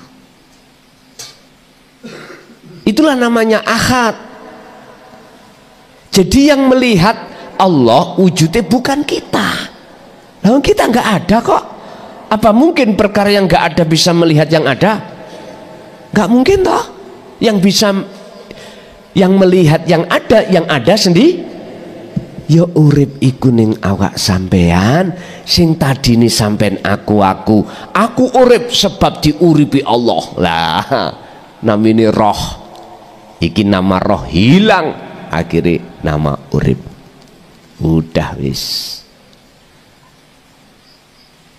A: Itulah namanya ahad. Jadi yang melihat Allah wujudnya bukan kita. Lalu kita nggak ada kok. Apa mungkin perkara yang nggak ada bisa melihat yang ada? Nggak mungkin toh. Yang bisa, yang melihat yang ada sendiri. Ya urip iku ning awak sampean, sing tadi ini sampean aku urip sebab diuripi Allah. Lah namine roh, iki nama roh hilang, akhirnya nama urip. Udah wis.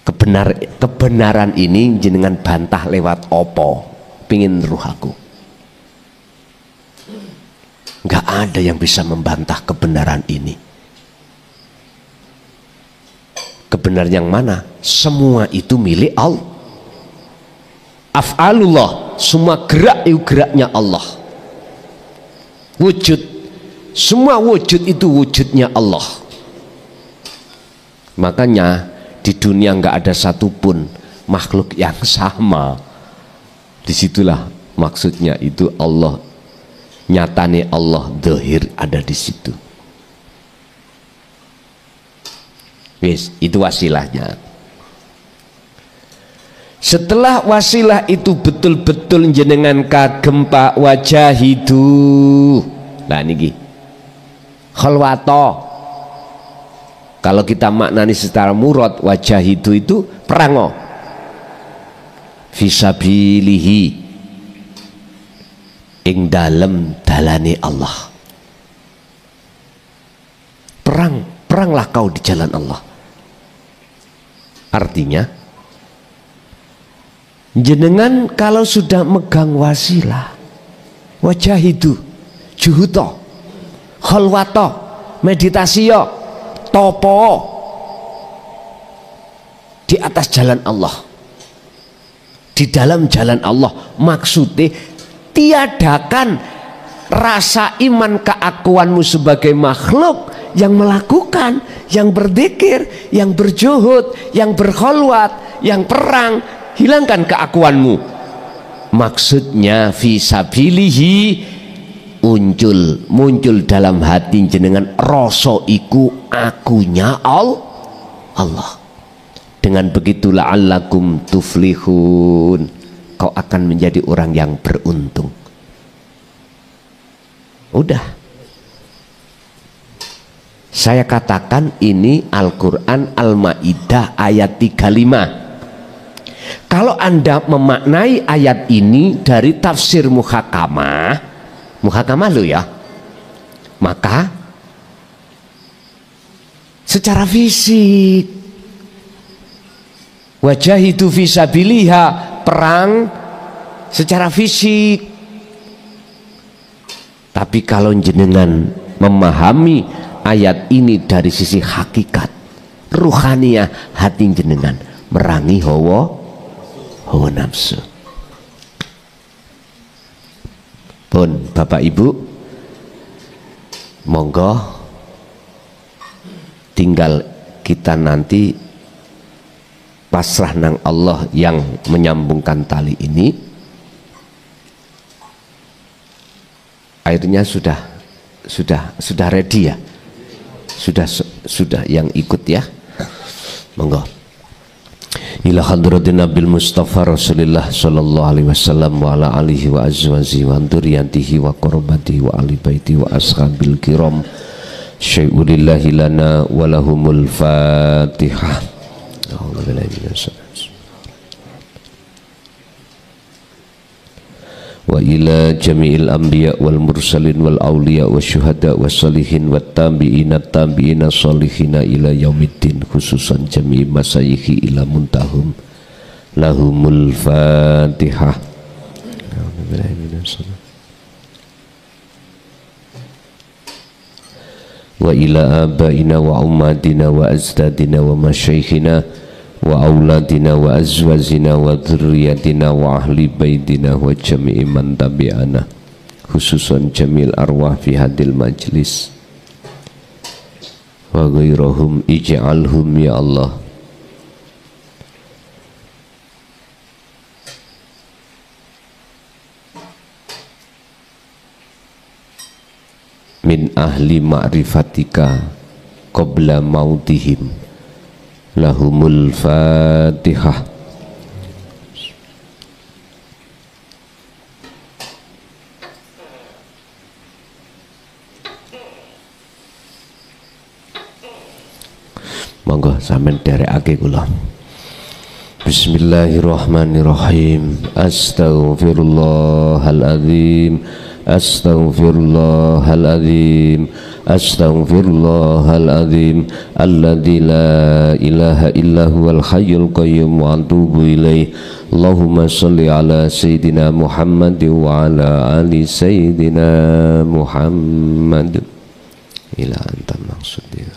A: Kebenaran ini jenengan bantah lewat opo? Pingin ruh aku. Nggak ada yang bisa membantah kebenaran ini. Kebenaran yang mana? Semua itu milik Allah. af'alullah, semua gerak itu geraknya Allah. Wujud, semua wujud itu wujudnya Allah. Makanya di dunia nggak ada satupun makhluk yang sama. Disitulah maksudnya itu Allah, nyatane Allah zahir ada di situ. Wis, itu wasilahnya. Setelah wasilah itu betul-betul jenengan kagem Pak wajahidu. Nah niki khalwato. Kalau kita maknani secara murad, wajahidu itu perango fisabilihi ing dalem dalane Allah. Peranglah kau di jalan Allah. Artinya jenengan kalau sudah megang wasilah, wajahidu, juhuto, khalwato, meditasiyo, topo di atas jalan Allah, di dalam jalan Allah, maksudnya tiadakan rasa iman keakuanmu sebagai makhluk yang melakukan, yang berzikir, yang berjuhud, yang berkholwat, yang perang. Hilangkan keakuanmu. Maksudnya fisabilihi, muncul dalam hati jenengan rasa iku akunya Allah. Dengan begitu la'allakum tuflihun, kau akan menjadi orang yang beruntung. Udah, saya katakan ini Al-Quran Al-Ma'idah ayat 35. Kalau Anda memaknai ayat ini dari tafsir muhakamah lo ya, maka secara fisik wajahidu fisabiliha, perang secara fisik. Tapi kalau jenengan memahami ayat ini dari sisi hakikat ruhaniyah, hati jenengan merangi hawa nafsu. Pun Bapak Ibu, monggo tinggal kita nanti pasrah nang Allah yang menyambungkan tali ini. Airnya sudah ready ya, sudah yang ikut ya, monggo. Ila hadratin Nabil Mustafa Rasulullah sallallahu alaihi wasallam wa ala alihi wa azwajihi wa dzurriyyatihi wa qurabatihi wa ali baiti wa ashabil kiram syai'ulillahi lana wa lahumul fatihah. Wa ila jami'il anbiya wal mursalin wal awliya wa syuhada wa salihin wa tabi'ina salihina ila yaumiddin, khususan jami'i masayikhi ila muntahum lahumul fatihah. Wa ila abaina wa ummatina wa azdadina wa masyaikhina wa auladina wa azwajina wa dzurriyyatina wa ahli baitina wa jami'i man tabi'ana, khususan jamil arwah fi hadil majlis wa ghairahum ij'alhum ya Allah min ahli ma'rifatika qabla mautihim lahumul fatihah. Monggo sampean derekake kula. Bismillahirrahmanirrahim. Astaghfirullahaladzim, astaghfirullahaladzim, astaghfirullahaladzim, alladzi la ilaha illa huwal hayyul qayyum wa atubu ilaih. Allahumma sholli ala sayyidina Muhammad wa ala ali sayyidina Muhammad ila anta maksudnya.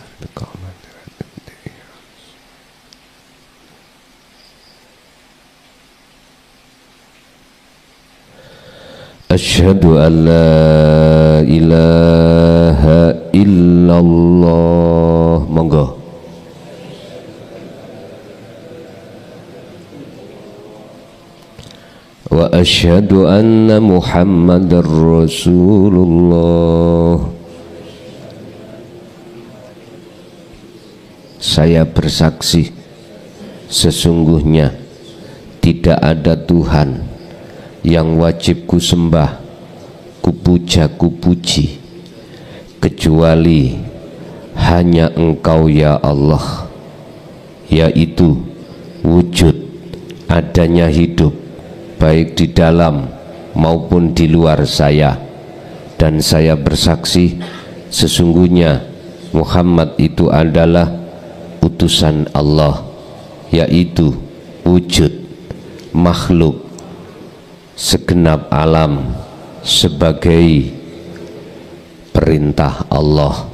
A: Asyhadu an la ilaha illallah. Monggo. Wa asyhadu anna Muhammadar Rasulullah. Saya bersaksi sesungguhnya tidak ada Tuhan yang wajib ku sembah, ku puja, ku puji kecuali hanya Engkau ya Allah, yaitu wujud adanya hidup baik di dalam maupun di luar saya. Dan saya bersaksi sesungguhnya Muhammad itu adalah utusan Allah, yaitu wujud makhluk segenap alam sebagai perintah Allah.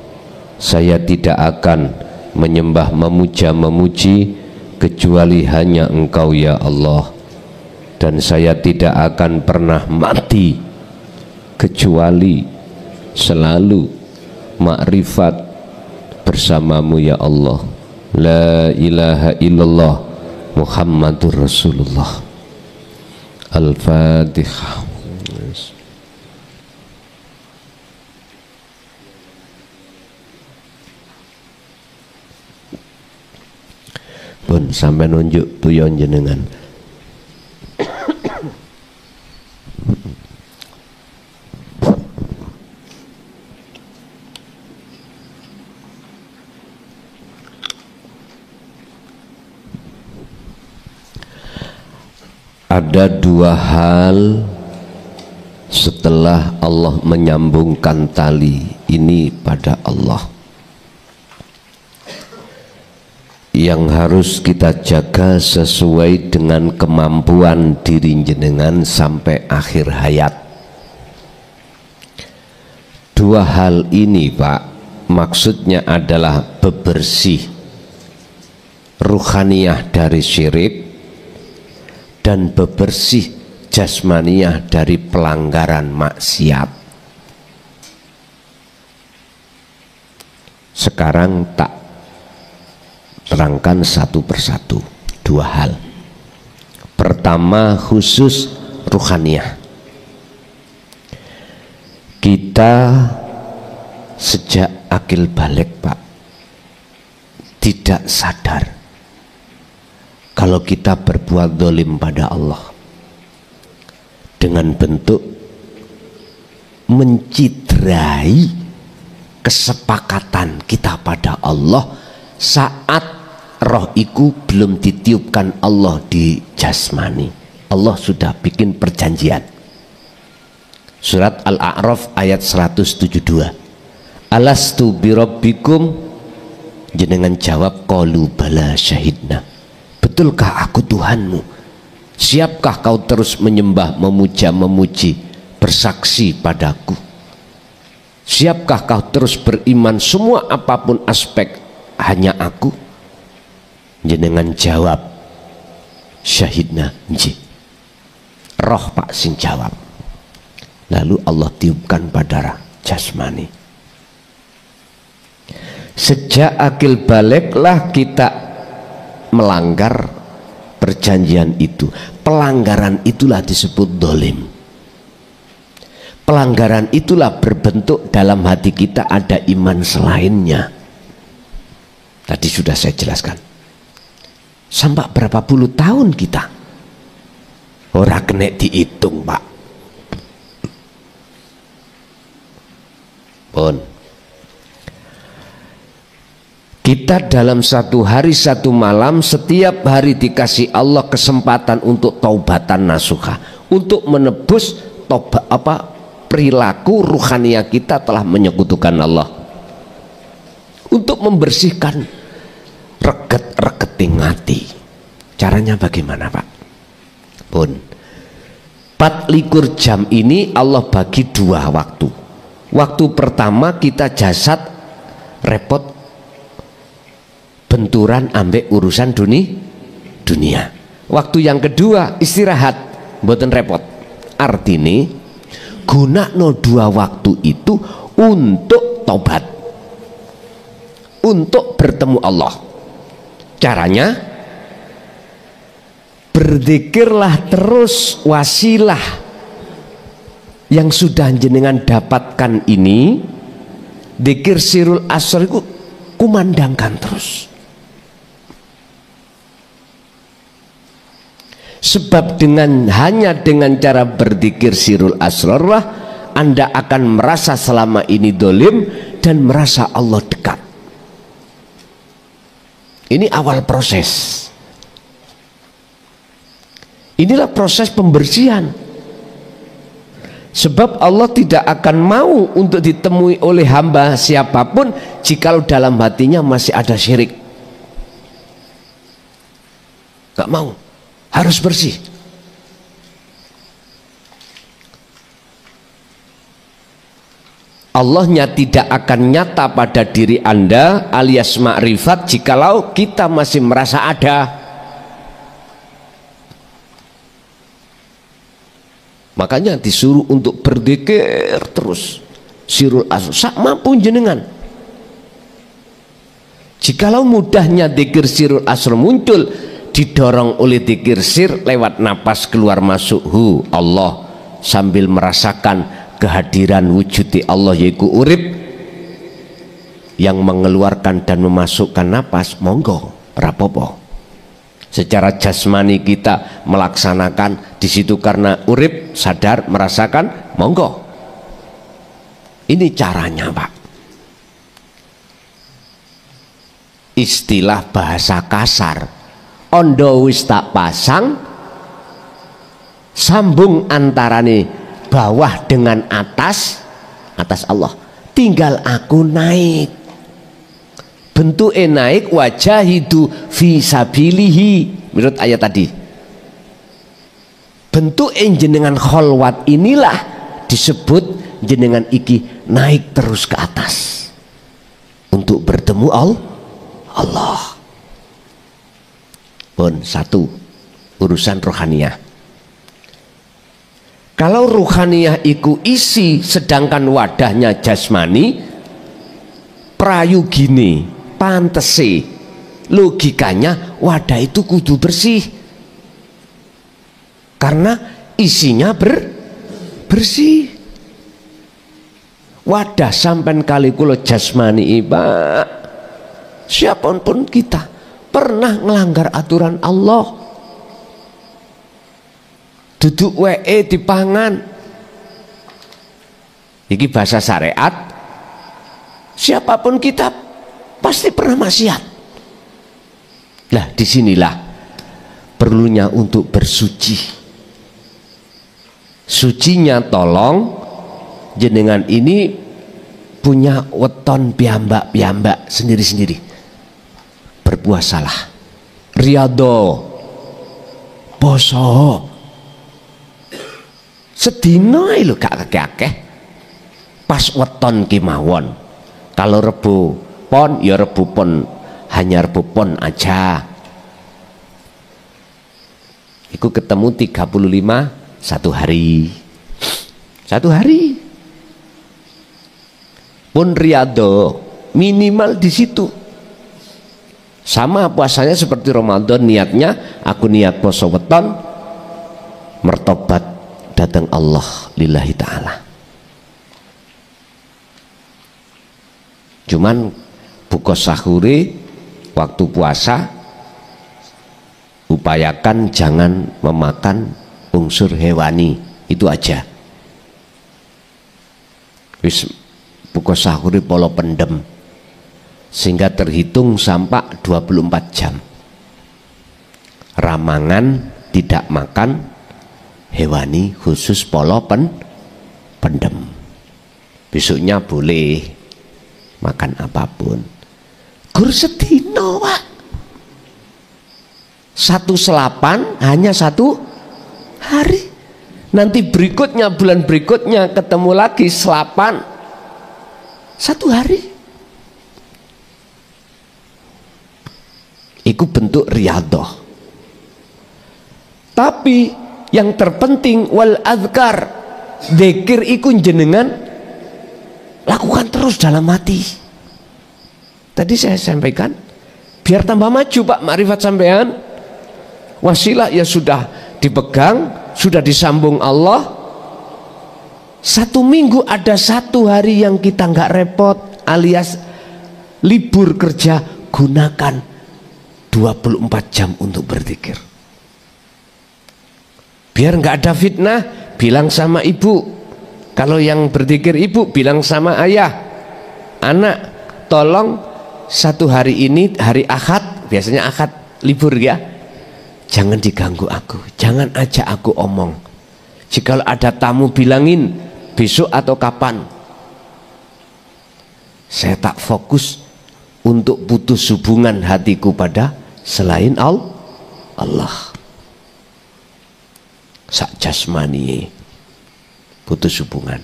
A: Saya tidak akan menyembah, memuja, memuji kecuali hanya Engkau ya Allah, dan saya tidak akan pernah mati kecuali selalu makrifat bersamamu ya Allah. La ilaha illallah Muhammadur Rasulullah. Al-Fatihah. Pun sampai nunjuk tuyon jenengan. Ada dua hal setelah Allah menyambungkan tali ini pada Allah yang harus kita jaga sesuai dengan kemampuan diri jenengan sampai akhir hayat. Dua hal ini Pak, maksudnya adalah bebersih ruhaniyah dari syirik dan bebersih jasmaniyah dari pelanggaran maksiat. Sekarang tak terangkan satu persatu dua hal. Pertama khusus ruhaniyah. Kita sejak akil balik Pak tidak sadar kalau kita berbuat zalim pada Allah dengan bentuk mencidrai kesepakatan kita pada Allah saat roh iku belum ditiupkan Allah di jasmani. Allah sudah bikin perjanjian. Surat Al-A'raf ayat 172. Alastu birabbikum, jenengan jawab qalu bala syahidna. Betulkah aku Tuhanmu? Siapkah kau terus menyembah, memuja, memuji, bersaksi padaku? Siapkah kau terus beriman semua apapun aspek hanya aku? Jenengan jawab syahidna nji. Roh Pak sing jawab. Lalu Allah tiupkan pada jasmani. Sejak akil baliklah kita melanggar perjanjian itu. Pelanggaran itulah disebut zalim. Pelanggaran itulah berbentuk dalam hati kita ada iman selainnya. Tadi sudah saya jelaskan. Sampai berapa puluh tahun kita ora kena dihitung Pak. Pun kita dalam satu hari satu malam setiap hari dikasih Allah kesempatan untuk taubatan nasuha, untuk menebus perilaku ruhaniyah kita telah menyekutukan Allah, untuk membersihkan reget-regeting hati. Caranya bagaimana Pak? Pun 24 jam ini Allah bagi dua waktu. Waktu pertama kita jasad repot benturan ambek urusan dunia. Waktu yang kedua istirahat, mboten repot. Artine gunakno 2 waktu itu untuk tobat, untuk bertemu Allah. Caranya berzikirlah terus, wasilah yang sudah jenengan dapatkan ini, zikir sirul asr itu kumandangkan terus. Sebab hanya dengan cara berzikir sirul asrar lah Anda akan merasa selama ini dolim dan merasa Allah dekat. Ini awal proses. Inilah proses pembersihan. Sebab Allah tidak akan mau untuk ditemui oleh hamba siapapun jikalau dalam hatinya masih ada syirik. Gak mau, harus bersih. Allahnya tidak akan nyata pada diri Anda alias makrifat jikalau kita masih merasa ada. Makanya disuruh untuk berzikir terus sirul asr sak mampu jenengan. Jikalau mudahnya zikir sirul asr muncul, didorong oleh zikir sir lewat napas keluar masuk hu Allah sambil merasakan kehadiran wujudi Allah yaitu urip yang mengeluarkan dan memasukkan napas, monggo rapopo. Secara jasmani kita melaksanakan di situ karena urip sadar merasakan, monggo. Ini caranya, Pak. Istilah bahasa kasar, ondo wis tak pasang, sambung antarane bawah dengan atas Allah, tinggal aku naik. Bentuknya naik, wajahidu fi sabilihi menurut ayat tadi. Bentuk jenengan kholwat inilah disebut jenengan iki naik terus ke atas untuk bertemu Allah. Pun satu urusan rohaniyah. Kalau rohaniyah iku isi sedangkan wadahnya jasmani, prayugine pantese logikanya wadah itu kudu bersih karena isinya bersih. Wadah sampai kali kulo jasmani Pak, siapapun kita pernah melanggar aturan Allah, duduk dipangan, iki bahasa syariat. Siapapun kita pasti pernah maksiat. Nah, disinilah perlunya untuk bersuci. Sucinya tolong jenengan ini punya weton piyambak sendiri-sendiri. Berpuasalah, riyadho, poso, sedina lho gak akeh-akeh. Pas weton kemawon. Kalau rebu pon, ya rebu pon, hanya rebu pon aja. Iku ketemu 35 satu hari. Satu hari. Pun riyadho minimal di situ. Sama puasanya seperti Ramadan, niatnya aku niat poso weton mertobat datang Allah lillahi ta'ala. Cuman buka sahuri waktu puasa upayakan jangan memakan unsur hewani, itu aja. Wis buka sahuri polo pendem sehingga terhitung sampai 24 jam. Ramangan tidak makan hewani khusus polo pendem. Besoknya boleh makan apapun. Gur sedino, Pak. Satu selapan hanya satu hari. Nanti berikutnya, bulan berikutnya ketemu lagi selapan satu hari. Itu bentuk riyadhah. Tapi yang terpenting wal azkar, zikir iku jenengan lakukan terus dalam hati. Tadi saya sampaikan biar tambah maju Pak makrifat sampean. Wasilah ya sudah dipegang, sudah disambung Allah. 1 minggu ada 1 hari yang kita nggak repot alias libur kerja, gunakan 24 jam untuk berzikir. Biar nggak ada fitnah, bilang sama ibu. Kalau yang berzikir ibu, bilang sama ayah, anak tolong 1 hari ini hari Ahad, biasanya Ahad libur ya, jangan diganggu aku, jangan ajak aku omong. Jika ada tamu bilangin besok atau kapan. Saya tak fokus untuk putus hubungan hatiku pada selain Allah. Sak jasmani putus hubungan.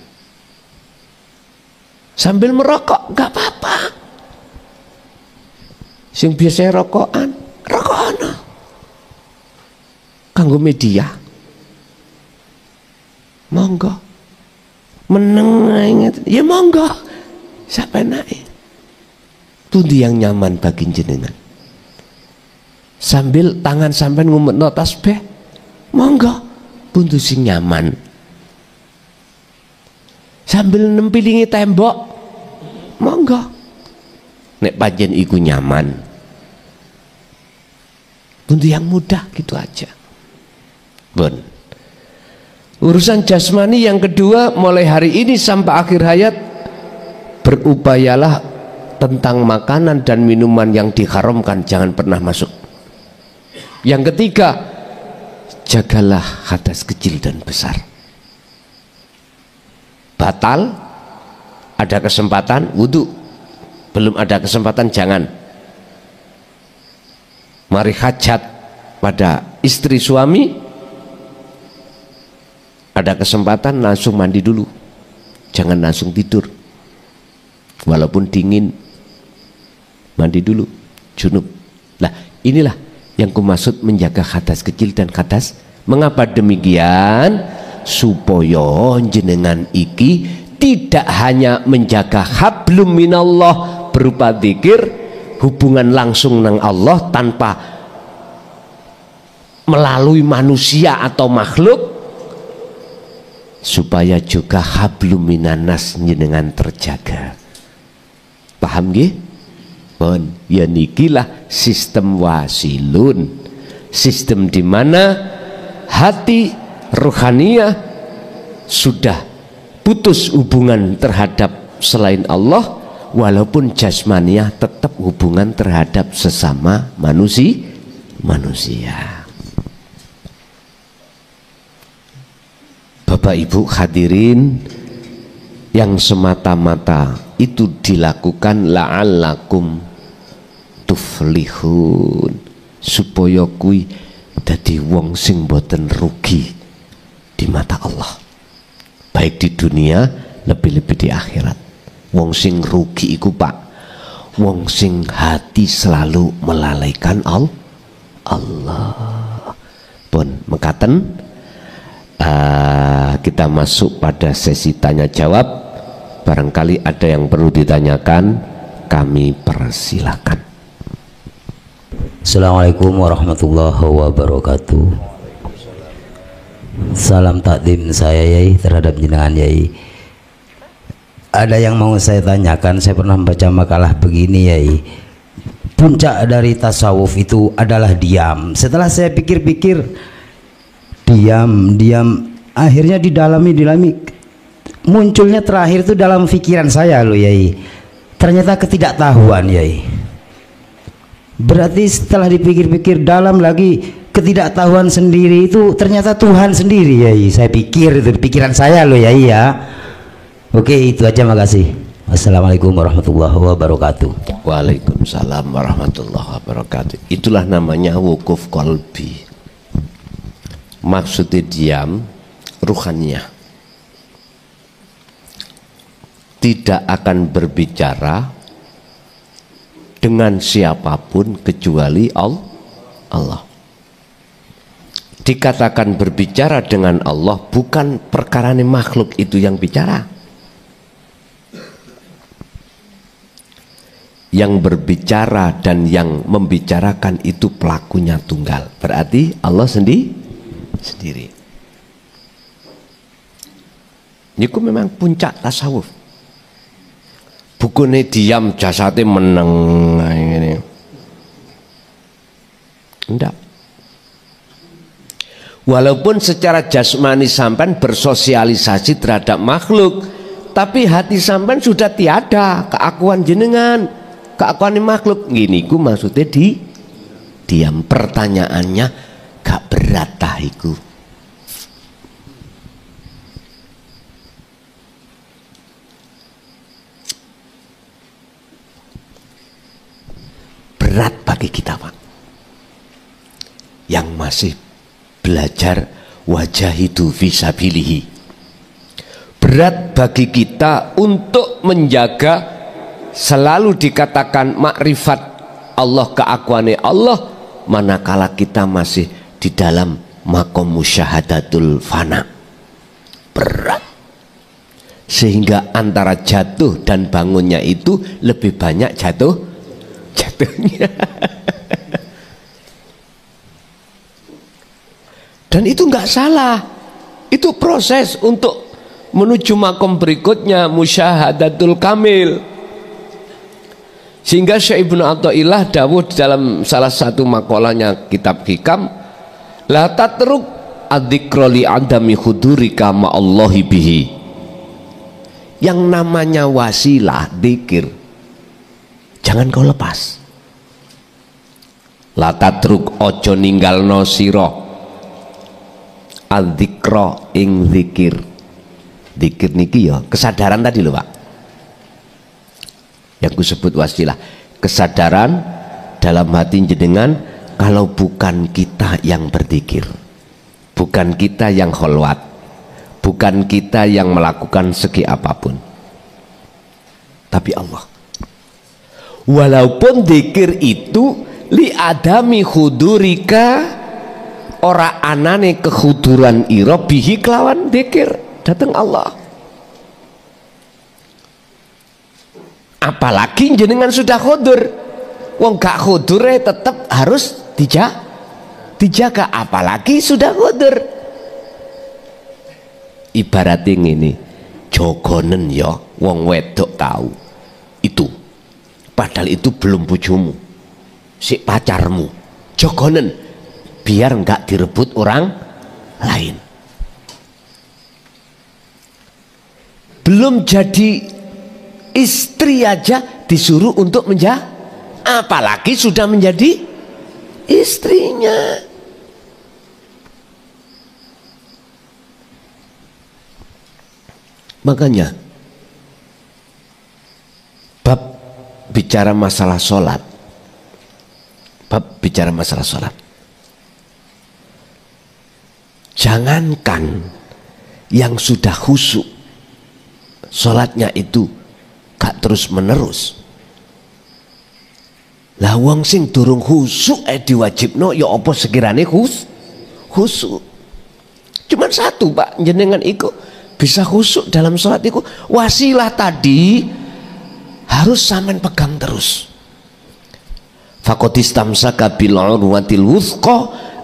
A: Sambil merokok nggak apa-apa. Sing biasanya rokokan, rokokan. Kanggo media. Monggo. Meneng ya monggo. Sampai naik. Pundi yang nyaman bagi jenengan. Sambil tangan sampai ngumpetno tasbih. Monggo. Buntu sing nyaman. Sambil nempilingi tembok, monggo. Nek pancen iku nyaman. Buntu yang mudah gitu aja. Bon. Urusan jasmani yang kedua, mulai hari ini sampai akhir hayat, berupayalah tentang makanan dan minuman yang diharamkan jangan pernah masuk. Yang ketiga, jagalah hadas kecil dan besar. Batal, ada kesempatan wudhu, belum ada kesempatan jangan. Mari hajat pada istri suami, ada kesempatan langsung mandi dulu, jangan langsung tidur. Walaupun dingin, mandi dulu, junub. Nah inilah yang kumaksud menjaga hadas kecil dan hadas. Mengapa demikian? Supaya jenengan iki tidak hanya menjaga hablum minallah berupa zikir, hubungan langsung nang Allah tanpa melalui manusia atau makhluk, supaya juga hablum minanas jenengan terjaga. Paham nggih? Bon, ya nikilah sistem wasilun, sistem di mana hati rohaniah sudah putus hubungan terhadap selain Allah, walaupun jasmaniah tetap hubungan terhadap sesama manusia. Bapak Ibu hadirin yang semata-mata itu dilakukan la'allakum tuflihun, supaya kui dadi wong sing boten rugi di mata Allah, baik di dunia lebih-lebih di akhirat. Wong sing rugi iku Pak, wong sing hati selalu melalaikan Allah. Pun mekaten kita masuk pada sesi tanya jawab. Barangkali ada yang perlu ditanyakan, kami persilakan.
B: Assalamualaikum warahmatullahi wabarakatuh. Salam takdim saya Yai terhadap jenengan Yai. Ada yang mau saya tanyakan. Saya pernah membaca makalah begini Yai, puncak dari tasawuf itu adalah diam. Setelah saya pikir-pikir, diam akhirnya didalami, munculnya terakhir itu dalam pikiran saya loh Yai, ternyata ketidaktahuan Yai. Berarti setelah dipikir-pikir dalam lagi, ketidaktahuan sendiri itu ternyata Tuhan sendiri Yai. Saya pikir itu pikiran saya loh Yai ya. Oke, itu aja, makasih. Wassalamualaikum warahmatullahi wabarakatuh.
A: Waalaikumsalam warahmatullahi wabarakatuh. Itulah namanya wukuf qalbi. Maksudnya diam ruhannya, tidak akan berbicara dengan siapapun kecuali Allah. dikatakan berbicara dengan Allah bukan perkara makhluk itu yang bicara. Yang berbicara dan yang membicarakan itu pelakunya tunggal. Berarti Allah sendiri. Niku memang puncak tasawuf. Bukannya diam jasadnya meneng ini. Enggak. Walaupun secara jasmani sampan bersosialisasi terhadap makhluk, tapi hati sampan sudah tiada keakuan jenengan, keakuan makhluk. Gini ku maksudnya diam. Pertanyaannya gak berat tahiku. Berat bagi kita, Pak, yang masih belajar wajahidu fisabilihi. Berat bagi kita untuk menjaga selalu dikatakan makrifat Allah, keakuannya Allah, manakala kita masih di dalam makom musyahadatul fana. Berat, sehingga antara jatuh dan bangunnya itu lebih banyak jatuhnya. Dan itu nggak salah, itu proses untuk menuju makom berikutnya, musyahadatul kamil. Sehingga Syekh Ibnu Athaillah dawuh di dalam salah satu makalahnya kitab Hikam, la tatruk adzikra li adami hudurika ma'allahi bihi. Yang namanya wasilah dzikir jangan kau lepas. La tatruk, ojo ninggalno sira adzikra ing zikir. Zikir niki ya kesadaran tadi lho, Pak, yang kusebut wasilah, kesadaran dalam hati jenengan kalau bukan kita yang berzikir, bukan kita yang kholwat, bukan kita yang melakukan segi apapun, tapi Allah. Walaupun zikir itu li adami hudurika, ora anane kehuduran ira bihi kelawan zikir dateng Allah. Apalagi jenengan sudah khudur, wong gak khudure tetap harus dijaga, apalagi sudah khudur. Ibaratnya ini jogonen ya, wong wedok tahu itu, padahal itu belum bojomu, si pacarmu, jogonen biar enggak direbut orang lain. Belum jadi istri aja disuruh untuk menjaga, apalagi sudah menjadi istrinya. Makanya bab bicara masalah sholat, jangankan yang sudah khusyuk sholatnya itu gak terus menerus, lah wong sing durung khusyuk diwajibno ya apa sekirane khusyuk. Cuman satu, Pak, jenengan iku bisa khusyuk dalam sholat itu, wasilah tadi harus sampean pegang terus. Fakotistamsaka bil urwatil wuthqa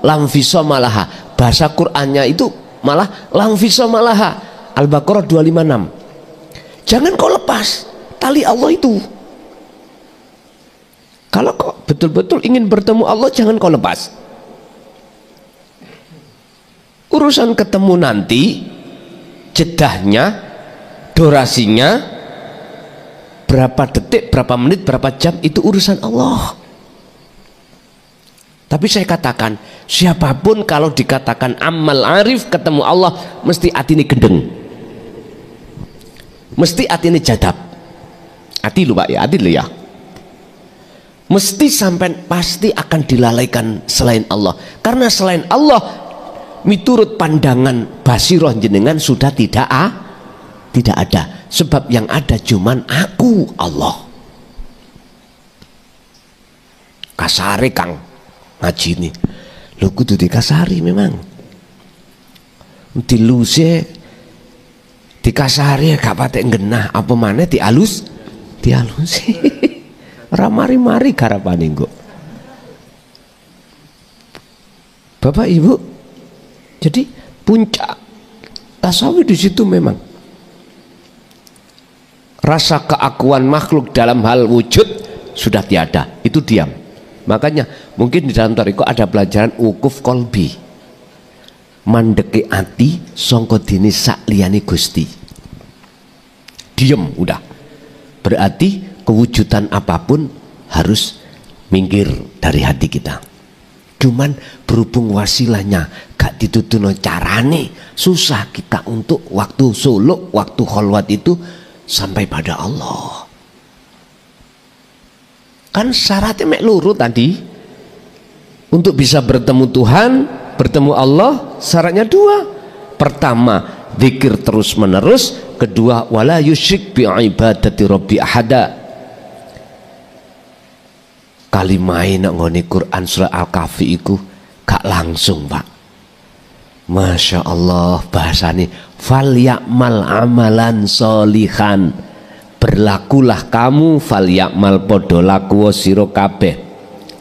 A: lam fisomalaha. Bahasa Qur'annya itu malah lam fisomalaha. Al-Baqarah 256. Jangan kau lepas tali Allah itu. Kalau kau betul-betul ingin bertemu Allah, jangan kau lepas. Urusan ketemu nanti, jedahnya, durasinya, berapa detik, berapa menit, berapa jam, itu urusan Allah. Tapi saya katakan, siapapun kalau dikatakan amal arif ketemu Allah, mesti hati ini gendeng, mesti hati ini jadab. Hati lu, Pak, ya, hati lu ya. Mesti sampai pasti akan dilalaikan selain Allah, karena selain Allah miturut pandangan basiroh jenengan sudah tidak ada, sebab yang ada cuman aku, Allah. Kasari Kang ngaji ini, lu kudu dikasari memang. diluse dikasari gak patek genah apa maneh dialus ora mari-mari garapane kok. Bapak Ibu, jadi puncak tasawuf di situ memang rasa keakuan makhluk dalam hal wujud sudah tiada, itu diam. Makanya mungkin di dalam tarekat ada pelajaran wukuf kolbi, mandeke ati sangka dene sak liyane Gusti. Diem udah, berarti kewujudan apapun harus minggir dari hati kita. Cuman berhubung wasilahnya gak ditutuno carane, susah kita untuk waktu suluk, waktu kholwat itu sampai pada Allah. Kan syaratnya mek luru tadi. Untuk bisa bertemu Tuhan, bertemu Allah, syaratnya dua. Pertama, zikir terus menerus. Kedua, wala yusyrik bi ibadati rabbi ahada. Kalimai nak ngoni Quran surah Al-Kahfi iku gak langsung, Pak. Masya Allah, bahasane fal ya'mal amalan solihan. Berlakulah kamu fal ya'mal podo laku sira kabeh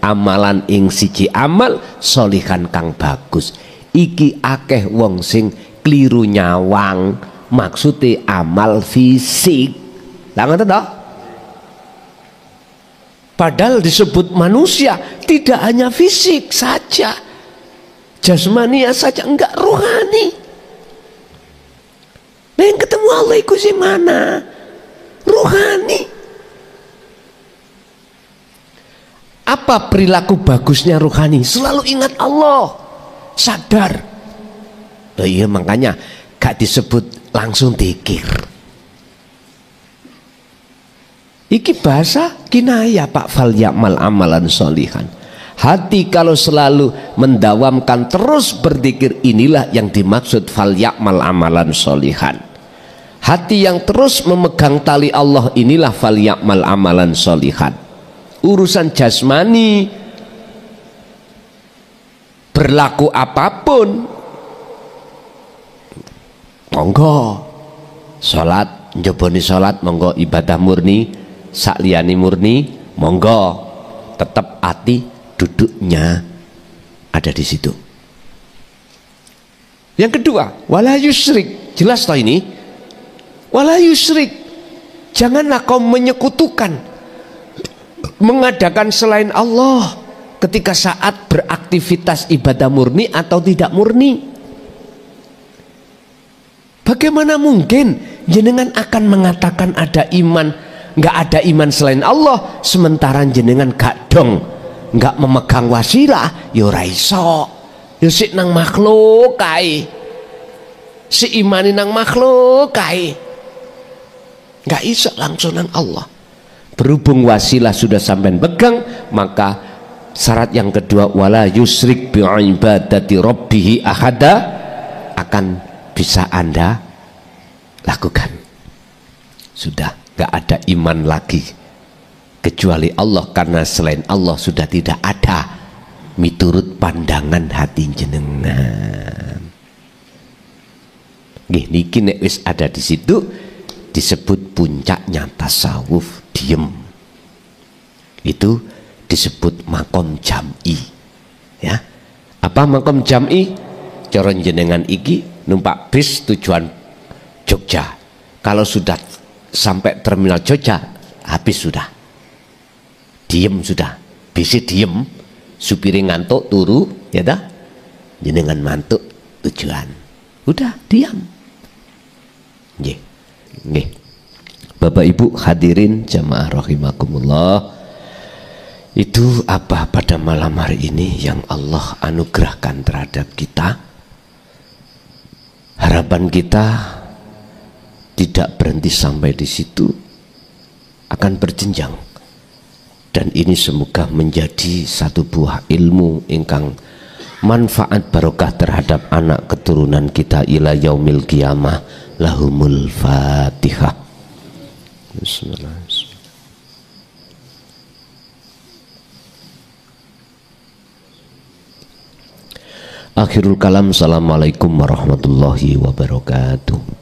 A: amalan ing siji amal solihan kang bagus. Iki akeh wong sing kliru nyawang, maksude amal fisik. Lah ngoten to? Padahal disebut manusia tidak hanya fisik saja, jasmania saja, enggak rohani. Nah, yang ketemu Allah itu si mana? Rohani. Apa perilaku bagusnya rohani? Selalu ingat Allah, sadar. Oh iya, makanya gak disebut langsung dikir. Iki bahasa kinayah, Pak. Fal ya'mal amalan solihan. Hati kalau selalu mendawamkan terus berzikir, inilah yang dimaksud fal ya'mal amalan solihan. Hati yang terus memegang tali Allah, inilah fal ya'mal amalan solihan. Urusan jasmani, berlaku apapun, monggo sholat, njoboni sholat, monggo ibadah murni, sakliyane murni, monggo, tetap hati duduknya ada di situ. Yang kedua, wala yusyrik. Jelas toh ini? Wala yusyrik. Janganlah kau menyekutukan, mengadakan selain Allah ketika saat beraktivitas ibadah murni atau tidak murni. Bagaimana mungkin jenengan akan mengatakan ada iman, nggak ada iman selain Allah, sementara jenengan gak dong, nggak memegang wasilah, yo raiso, yo si nang makhluk kai, si imani nang makhluk kai, nggak iso langsung nang Allah. Berhubung wasilah sudah sampai pegang, maka syarat yang kedua, wala yusrik bi ibadati rabbih ahada, akan bisa Anda lakukan. Sudah gak ada iman lagi kecuali Allah, karena selain Allah sudah tidak ada miturut pandangan hati jenengan. Niki nek wis ada di situ disebut puncaknya tasawuf, diem. Itu disebut makom jam'i. Ya, apa makom jam'i? Cara jenengan iki numpak bis tujuan Jogja, kalau sudah sampai terminal Jogja habis sudah, diem sudah, bisi diem, supiri ngantuk turu, ya dah, jenengan mantuk tujuan, udah diam. Nggih. Bapak Ibu hadirin jamaah rahimakumullah, itu apa pada malam hari ini yang Allah anugerahkan terhadap kita. Harapan kita tidak berhenti sampai di situ, akan berjenjang, dan ini semoga menjadi satu buah ilmu ingkang manfaat barokah terhadap anak keturunan kita ila yaumil qiyamah. Lahumul Fatihah. Bismillahirrahmanirrahim. Akhirul kalam, assalamualaikum warahmatullahi wabarakatuh.